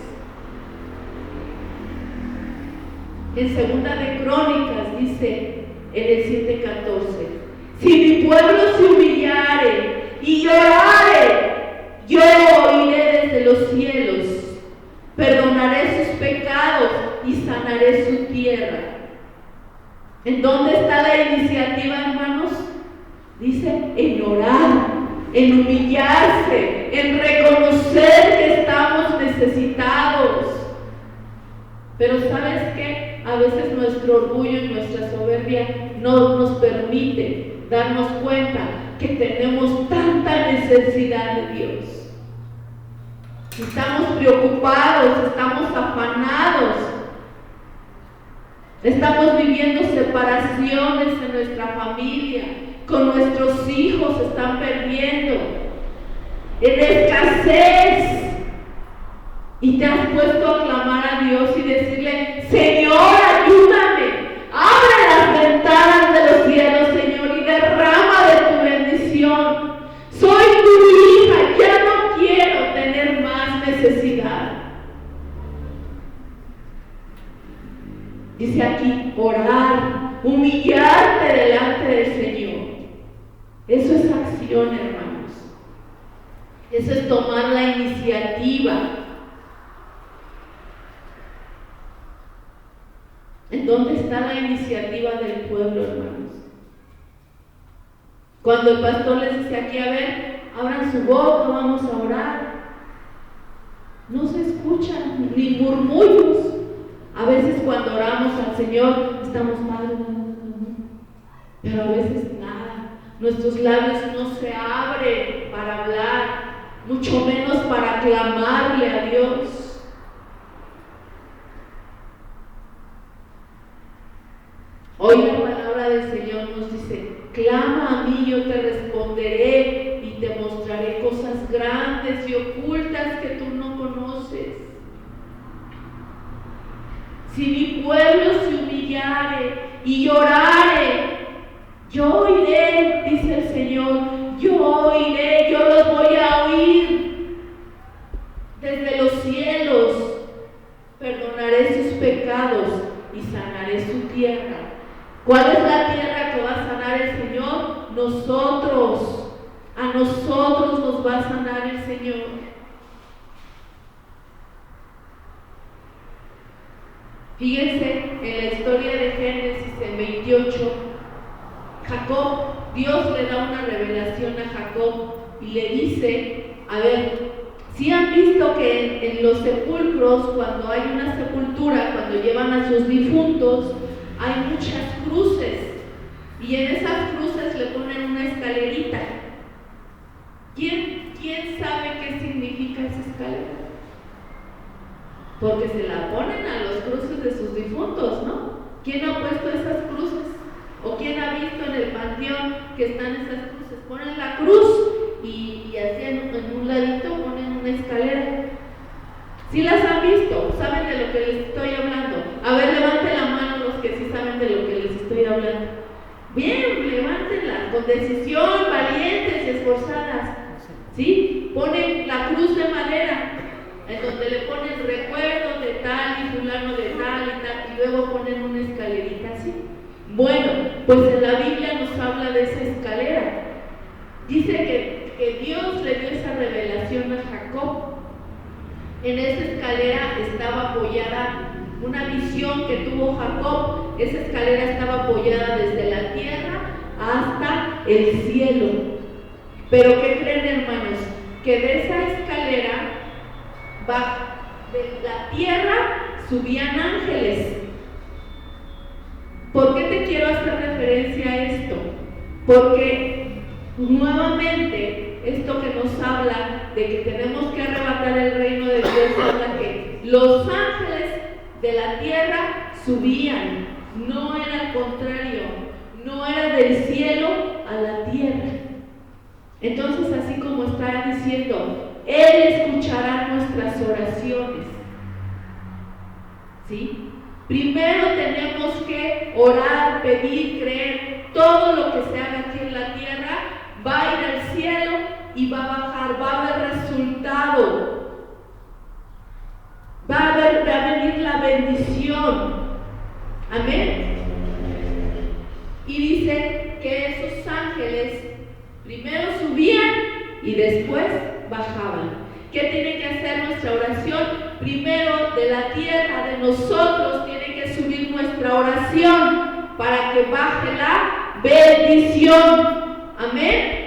Speaker 1: En Segunda de Crónicas dice en el 7:14, si mi pueblo se humillare y llorare, yo oiré desde los cielos, perdonaré sus pecados y sanaré su tierra. ¿En dónde está la iniciativa, hermanos? Dice, en orar, en humillarse, en reconocer que estamos necesitados. Pero ¿sabes qué? A veces nuestro orgullo y nuestra soberbia no nos permite darnos cuenta que tenemos tanta necesidad de Dios. Estamos preocupados, estamos afanados, estamos viviendo separaciones en nuestra familia, con nuestros hijos se están perdiendo, en escasez, y te has puesto a clamar a Dios y decirle, Señor, ayúdame, abre las ventanas de los cielos, Señor, y derrama de tu bendición. Soy tu hija, ya no quiero tener más necesidad. Dice aquí, orar, humillarte delante del Señor. Eso es acción, hermanos. Eso es tomar la iniciativa. ¿En dónde está la iniciativa del pueblo, hermanos? Cuando el pastor les dice aquí, a ver, abran su boca, vamos a orar, no se escuchan ni murmullos. A veces cuando oramos al Señor estamos mal, pero a veces nada. Nuestros labios no se abren para hablar, mucho menos para clamarle a Dios. Hoy la palabra del Señor nos dice, clama a mí, yo te responderé y te mostraré cosas grandes y ocultas que tú no conoces. Si mi pueblo se humillare y llorare, Yo oiré, dice el Señor, yo oiré, yo los voy a oír desde los cielos. Perdonaré sus pecados y sanaré su tierra. ¿Cuál es la tierra que va a sanar el Señor? Nosotros. A nosotros nos va a sanar el Señor. Fíjense en la historia de Génesis en 28, Jacob, Dios le da una revelación a Jacob y le dice, a ver, si han visto que en los sepulcros, cuando hay una sepultura, cuando llevan a sus difuntos, hay muchas cruces y en esas cruces le ponen una escalerita. ¿Quién sabe qué significa esa escalera? Porque se la ponen a los cruces de sus difuntos, ¿no? ¿Quién ha puesto esas cruces? ¿O quién ha visto en el panteón que están esas cruces? Ponen la cruz y así en un ladito ponen una escalera. ¿Sí las han visto? ¿Saben de lo que les estoy hablando? A ver, levanten la mano los que sí saben de lo que les estoy hablando. Bien, levántenla, con decisión, valientes y esforzadas. ¿Sí? Ponen la cruz de madera, en donde le ponen recuerdo de tal y fulano de tal y tal, y luego ponen una escalerita así. Bueno, pues en la Biblia nos habla de esa escalera. Dice que Dios le dio esa revelación a Jacob. En esa escalera estaba apoyada una visión que tuvo Jacob. Esa escalera estaba apoyada desde la tierra hasta el cielo. Pero ¿qué creen, hermanos? Que de esa escalera, de la tierra, subían ángeles. ¿Por qué te quiero hacer referencia a esto? Porque nuevamente esto que nos habla de que tenemos que arrebatar el reino de Dios habla que los ángeles de la tierra subían, no era al contrario, no era del cielo a la tierra. Entonces, así como está diciendo, Él escuchará nuestras oraciones. ¿Sí? Primero tenemos que orar, pedir, creer. Todo lo que se haga aquí en la tierra va a ir al cielo y va a bajar, va a haber resultado. Va a venir la bendición. Amén. Y dice que esos ángeles primero subían y después bajaban. ¿Qué tiene que hacer nuestra oración? Primero de la tierra, de nosotros, tiene que subir nuestra oración para que baje la bendición. Amén.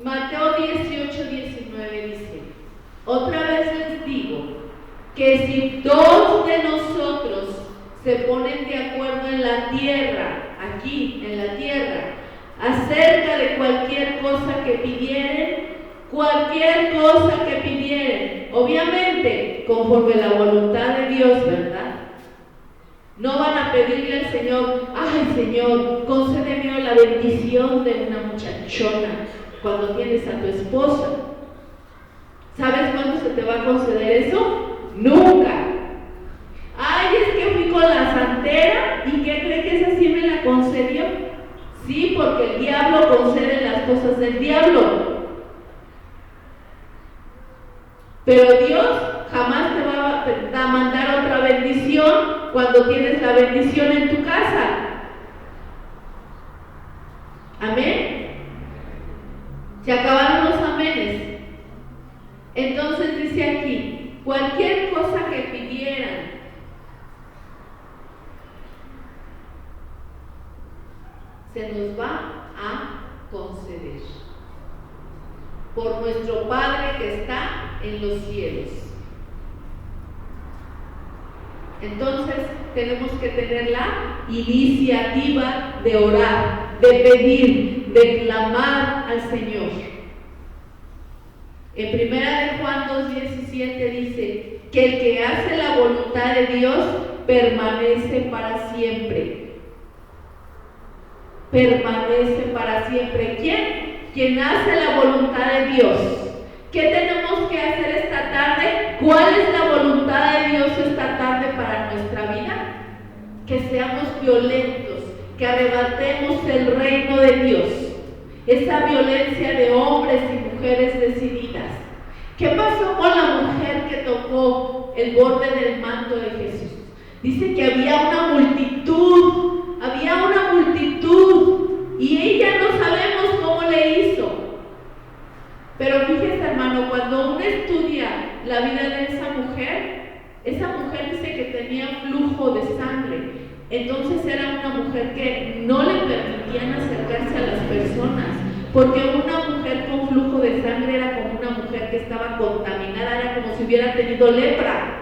Speaker 1: Mateo 18:19 dice: otra vez les digo que si dos de nosotros se ponen de acuerdo en la tierra, aquí en la tierra, acerca de cualquier cosa que pidieren, obviamente conforme la voluntad de Dios, ¿verdad? No van a pedirle al Señor, ay Señor, concédeme la bendición de una muchachona cuando tienes a tu esposa. ¿Sabes cuándo se te va a conceder eso? Nunca. Ay, es que fui con la santera y ¿qué cree que esa sí me la concedió? Sí, porque el diablo concede las cosas del diablo. Pero Dios jamás te va a mandar otra bendición cuando tienes la bendición en tu casa. Amén. Se acabaron los amenes. Entonces dice aquí, cualquier cosa que pidieran, se nos va a conceder por nuestro Padre que está en los cielos. Entonces tenemos que tener la iniciativa de orar, de pedir, de clamar al Señor. En 1 de Juan 2:17 dice que el que hace la voluntad de Dios permanece para siempre. Permanece para siempre. ¿Quién? Quien hace la voluntad de Dios. ¿Qué tenemos que hacer esta tarde? ¿Cuál es la voluntad de Dios esta tarde seamos violentos, que arrebatemos el reino de Dios. Esa violencia de hombres y mujeres decididas. ¿Qué pasó con la mujer que tocó el borde del manto de Jesús? Dice que había una multitud, y ella no sabemos cómo le hizo. Pero fíjese, hermano, cuando uno estudia la vida de esa mujer dice que tenía flujo de sangre. Entonces era una mujer que no le permitían acercarse a las personas, porque una mujer con flujo de sangre era como una mujer que estaba contaminada, era como si hubiera tenido lepra.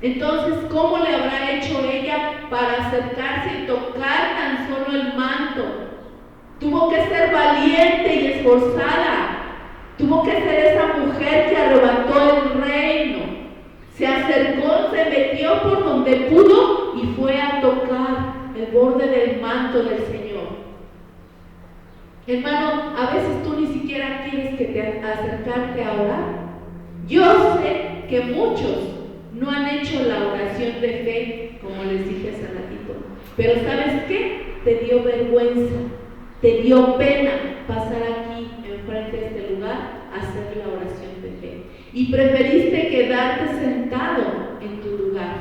Speaker 1: Entonces, ¿cómo le habrá hecho ella para acercarse y tocar tan solo el manto? Tuvo que ser valiente y esforzada. Tuvo que ser esa mujer que arrebató el reino. Se acercó, se metió por donde pudo y fue a tocar el borde del manto del Señor. Hermano, a veces tú ni siquiera quieres que te acercarte a orar. Yo sé que muchos no han hecho la oración de fe, como les dije hace ratito. Pero ¿sabes qué? Te dio vergüenza, te dio pena pasar aquí enfrente de este lugar a hacer la oración de fe. Y preferiste quedarte sentado en tu lugar.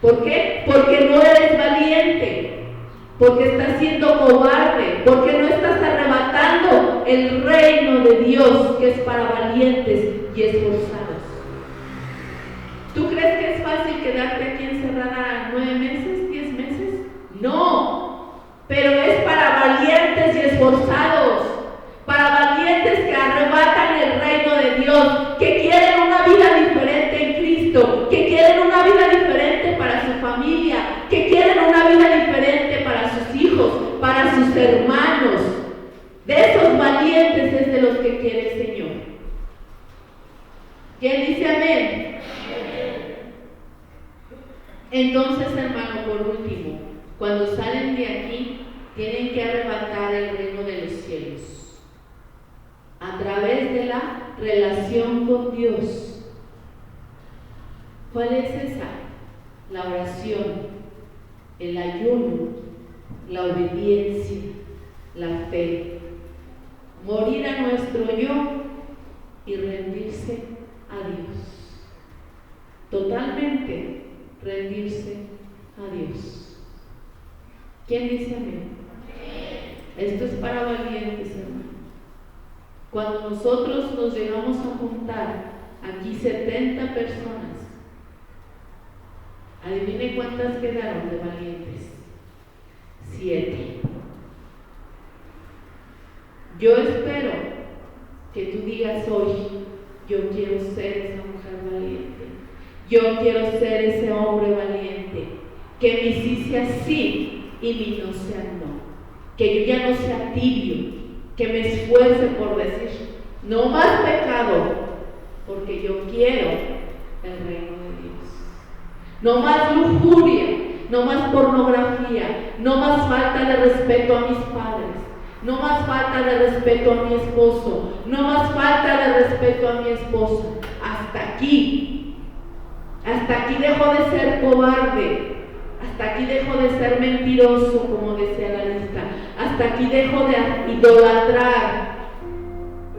Speaker 1: ¿Por qué? Porque no eres valiente, porque estás siendo cobarde, porque no estás arrebatando el reino de Dios, que es para valientes y esforzados. ¿Tú crees que es fácil quedarte aquí encerrada 9 meses, 10 meses? No, pero es para valientes y esforzados, para valientes que arrebatan el reino de Dios, que quieren una vida diferente en Cristo, que quieren una vida diferente para su familia, que quieren una vida diferente para sus hijos, para sus hermanos. De esos valientes es de los que quiere el Señor. ¿Quién dice amén? Entonces, hermano, por último, cuando salen de aquí, tienen que arrebatar el reino de los cielos a través de la relación con Dios. ¿Cuál es esa? La oración, el ayuno, la obediencia, la fe. Morir a nuestro yo y rendirse a Dios. Totalmente rendirse a Dios. ¿Quién dice amén? Esto es para valientes, hermano. Cuando nosotros nos llegamos a juntar aquí 70 personas, adivine cuántas quedaron de valientes. 7. Yo espero que tú digas hoy: yo quiero ser esa mujer valiente, yo quiero ser ese hombre valiente, que mi sí sea sí y mi no sea no, que yo ya no sea tibio, que me esfuerce por decir no más pecado, porque yo quiero el reino de Dios. No más lujuria, no más pornografía, no más falta de respeto a mis padres, no más falta de respeto a mi esposo, no más falta de respeto a mi esposa. Hasta aquí dejo de ser cobarde, hasta aquí dejo de ser mentiroso, como decía la lista, hasta aquí dejo de idolatrar.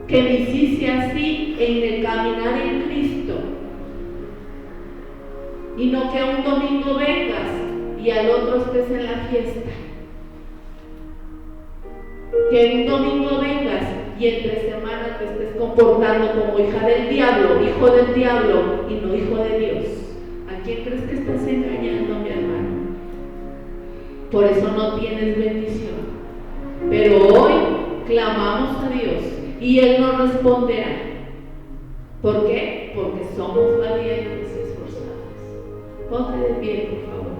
Speaker 1: Que mi sí sea así en el caminar en Cristo, y no que un domingo vengas y al otro estés en la fiesta. Que un domingo vengas y entre semanas te estés comportando como hija del diablo, hijo del diablo y no hijo de Dios. ¿A quién crees que estás engañando, mi hermano? Por eso no tienes bendición. Pero hoy clamamos a Dios y Él nos responderá. ¿Por qué? Porque somos valientes y esforzados. Ponte de pie, por favor.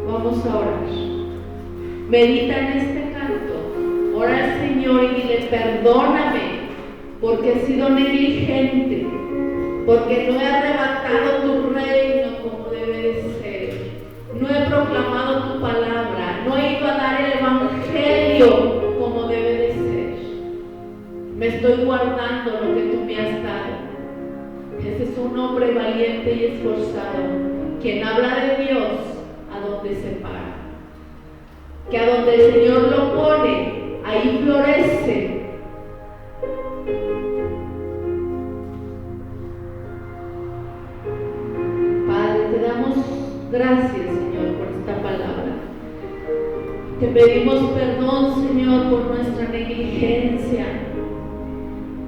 Speaker 1: Vamos a orar. Medita en este canto. Ora al Señor y dile: perdóname porque he sido negligente, porque no he arrebatado tu reino como debe de ser, no he proclamado tu palabra, no he ido a dar el evangelio como debe de ser. Me estoy guardando lo que tú me has dado. Ese es un hombre valiente y esforzado, quien habla de Dios a donde le separa. Que a donde el Señor lo pone, ahí florece. Padre, te damos gracias, Señor, por esta palabra. Te pedimos perdón, Señor, por nuestra negligencia,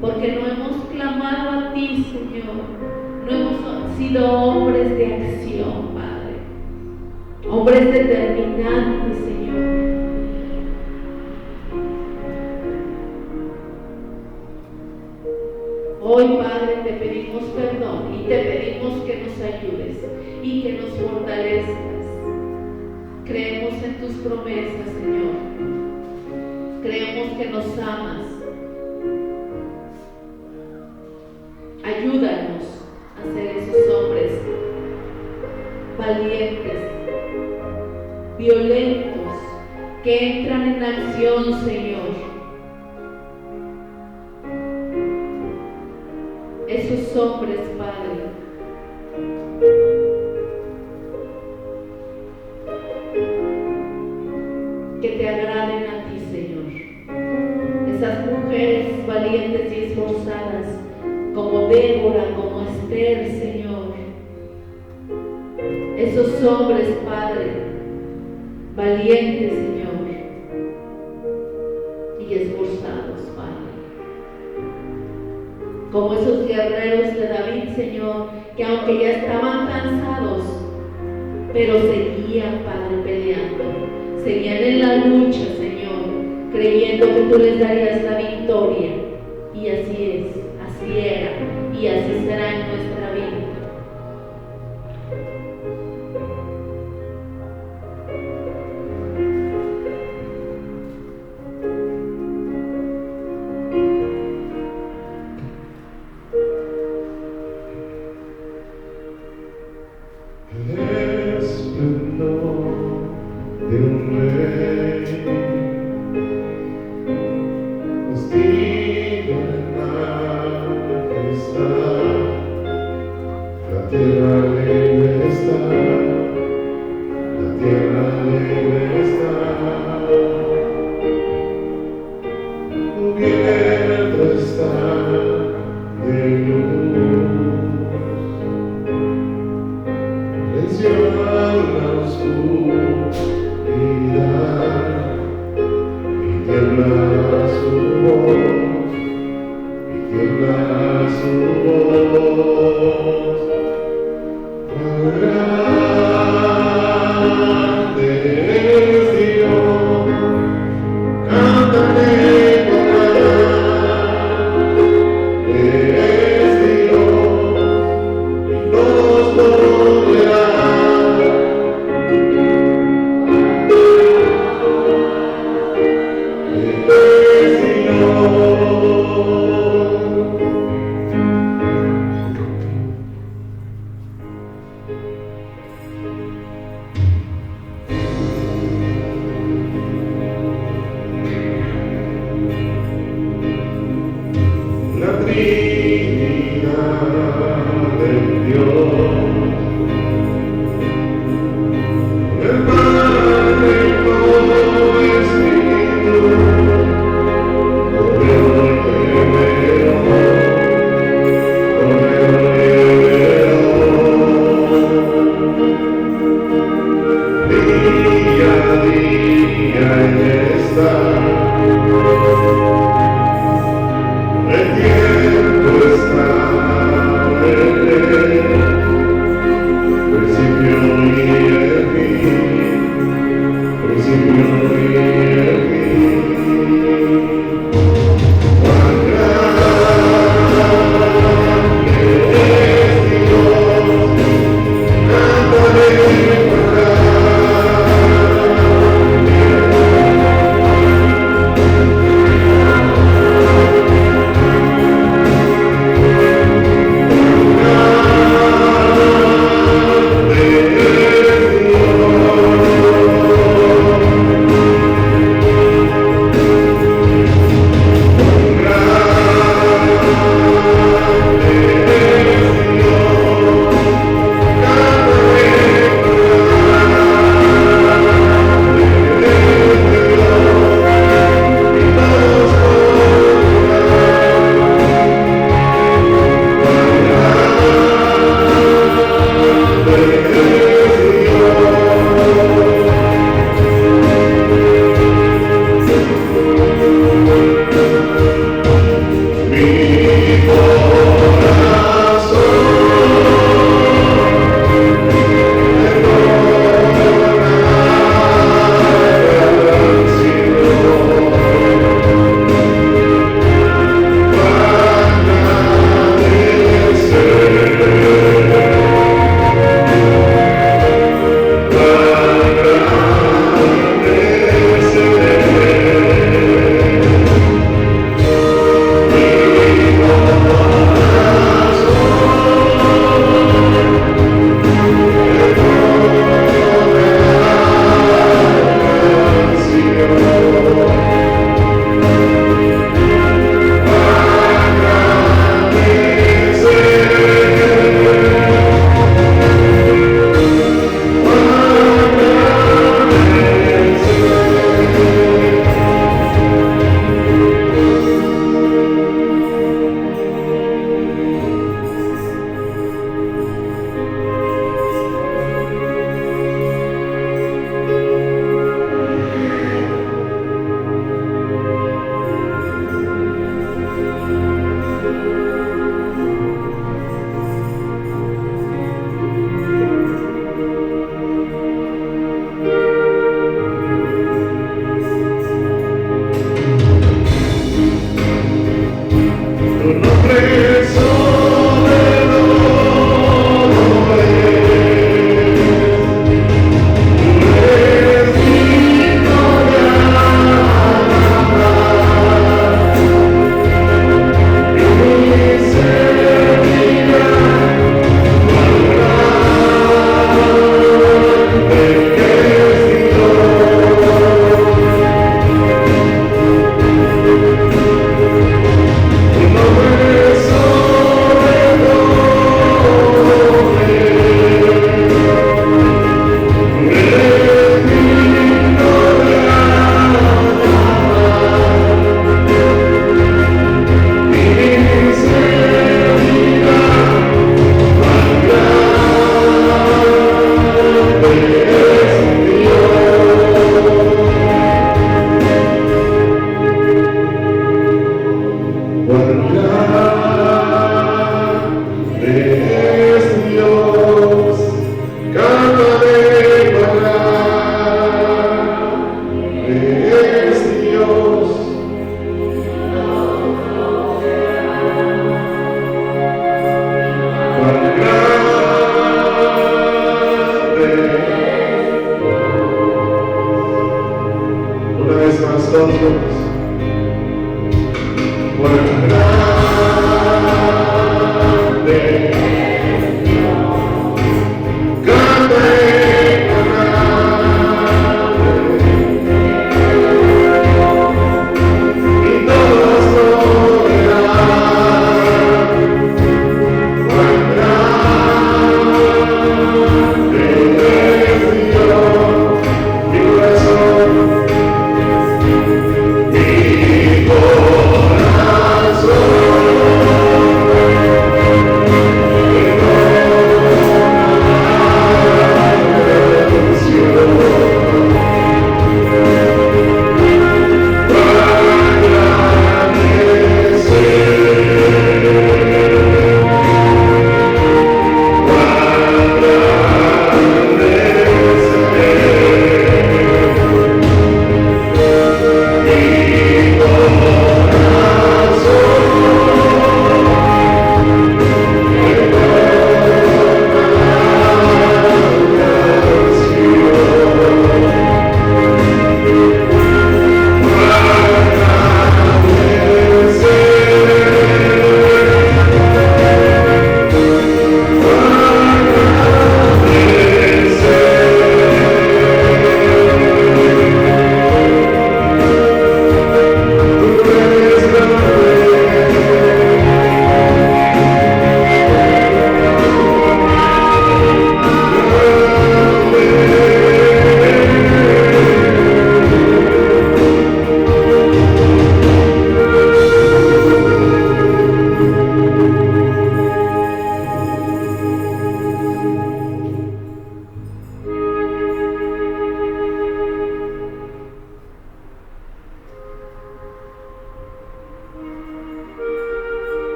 Speaker 1: porque no hemos clamado a ti, Señor. No hemos sido hombres de acción, Padre. Hombres determinantes, Señor. Hoy, Padre, te pedimos perdón y te pedimos que nos ayudes y que nos fortalezcas. Creemos en tus promesas, Señor. Creemos que nos amas. Ayúdanos a ser esos hombres valientes, violentos, que entran en acción, Señor. Esos hombres, Padre, que te agraden a ti, Señor. Esas mujeres valientes y esforzadas, como Débora, como Esther, Señor. Esos hombres, Padre, valientes, Señor, y esforzados, Padre. Como esos guerreros de David, Señor, que aunque ya estaban cansados, pero seguían, Padre, peleando. Seguían en la lucha, Señor, creyendo que tú les darías la victoria. Y así es, así era, y así será en nuestra vida.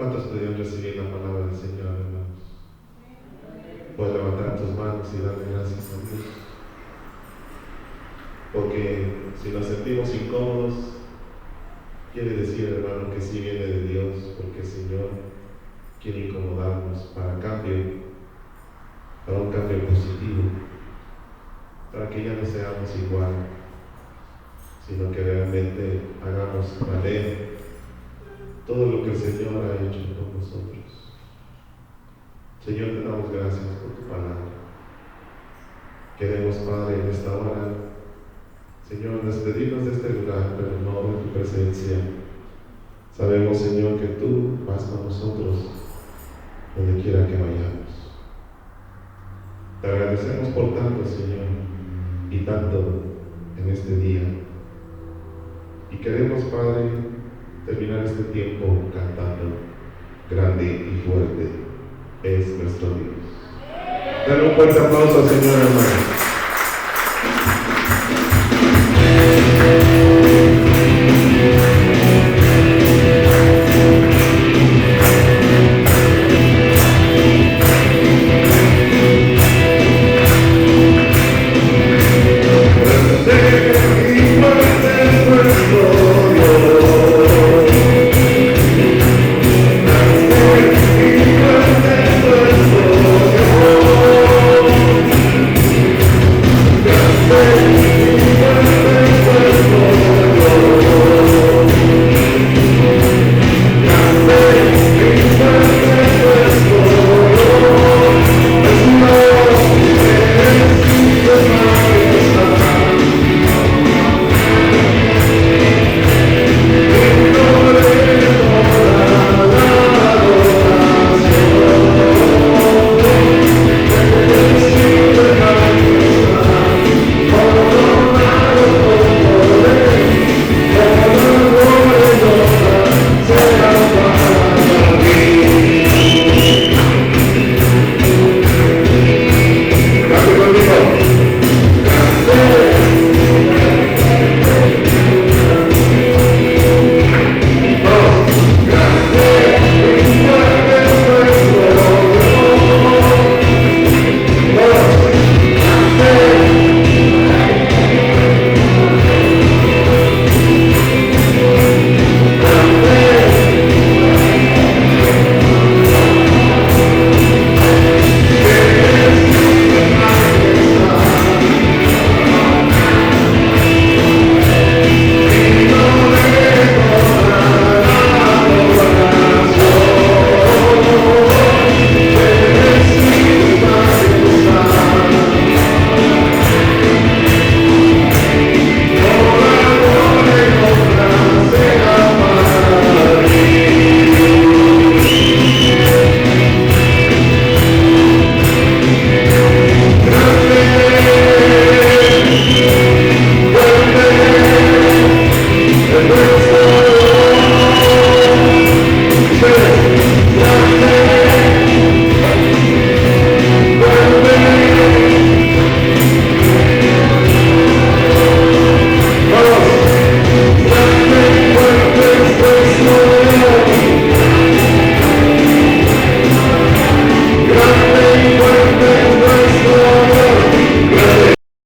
Speaker 2: ¿Cuántos podrían recibir la palabra del Señor, hermanos? Puedes levantar tus manos y darle gracias a Dios. Porque si nos sentimos incómodos, quiere decir, hermano, que sí viene de Dios, porque el Señor quiere incomodarnos para un cambio positivo, para que ya no seamos igual, sino que realmente hagamos valer todo lo que el Señor ha hecho por nosotros. Señor, te damos gracias por tu palabra. Queremos, Padre, en esta hora, Señor, despedirnos de este lugar, pero no de tu presencia. Sabemos, Señor, que tú vas con nosotros donde quiera que vayamos. Te agradecemos por tanto, Señor, y tanto en este día. Y queremos, Padre, terminar este tiempo cantando: grande y fuerte es nuestro Dios. Dale un fuerte aplauso al Señor, hermano.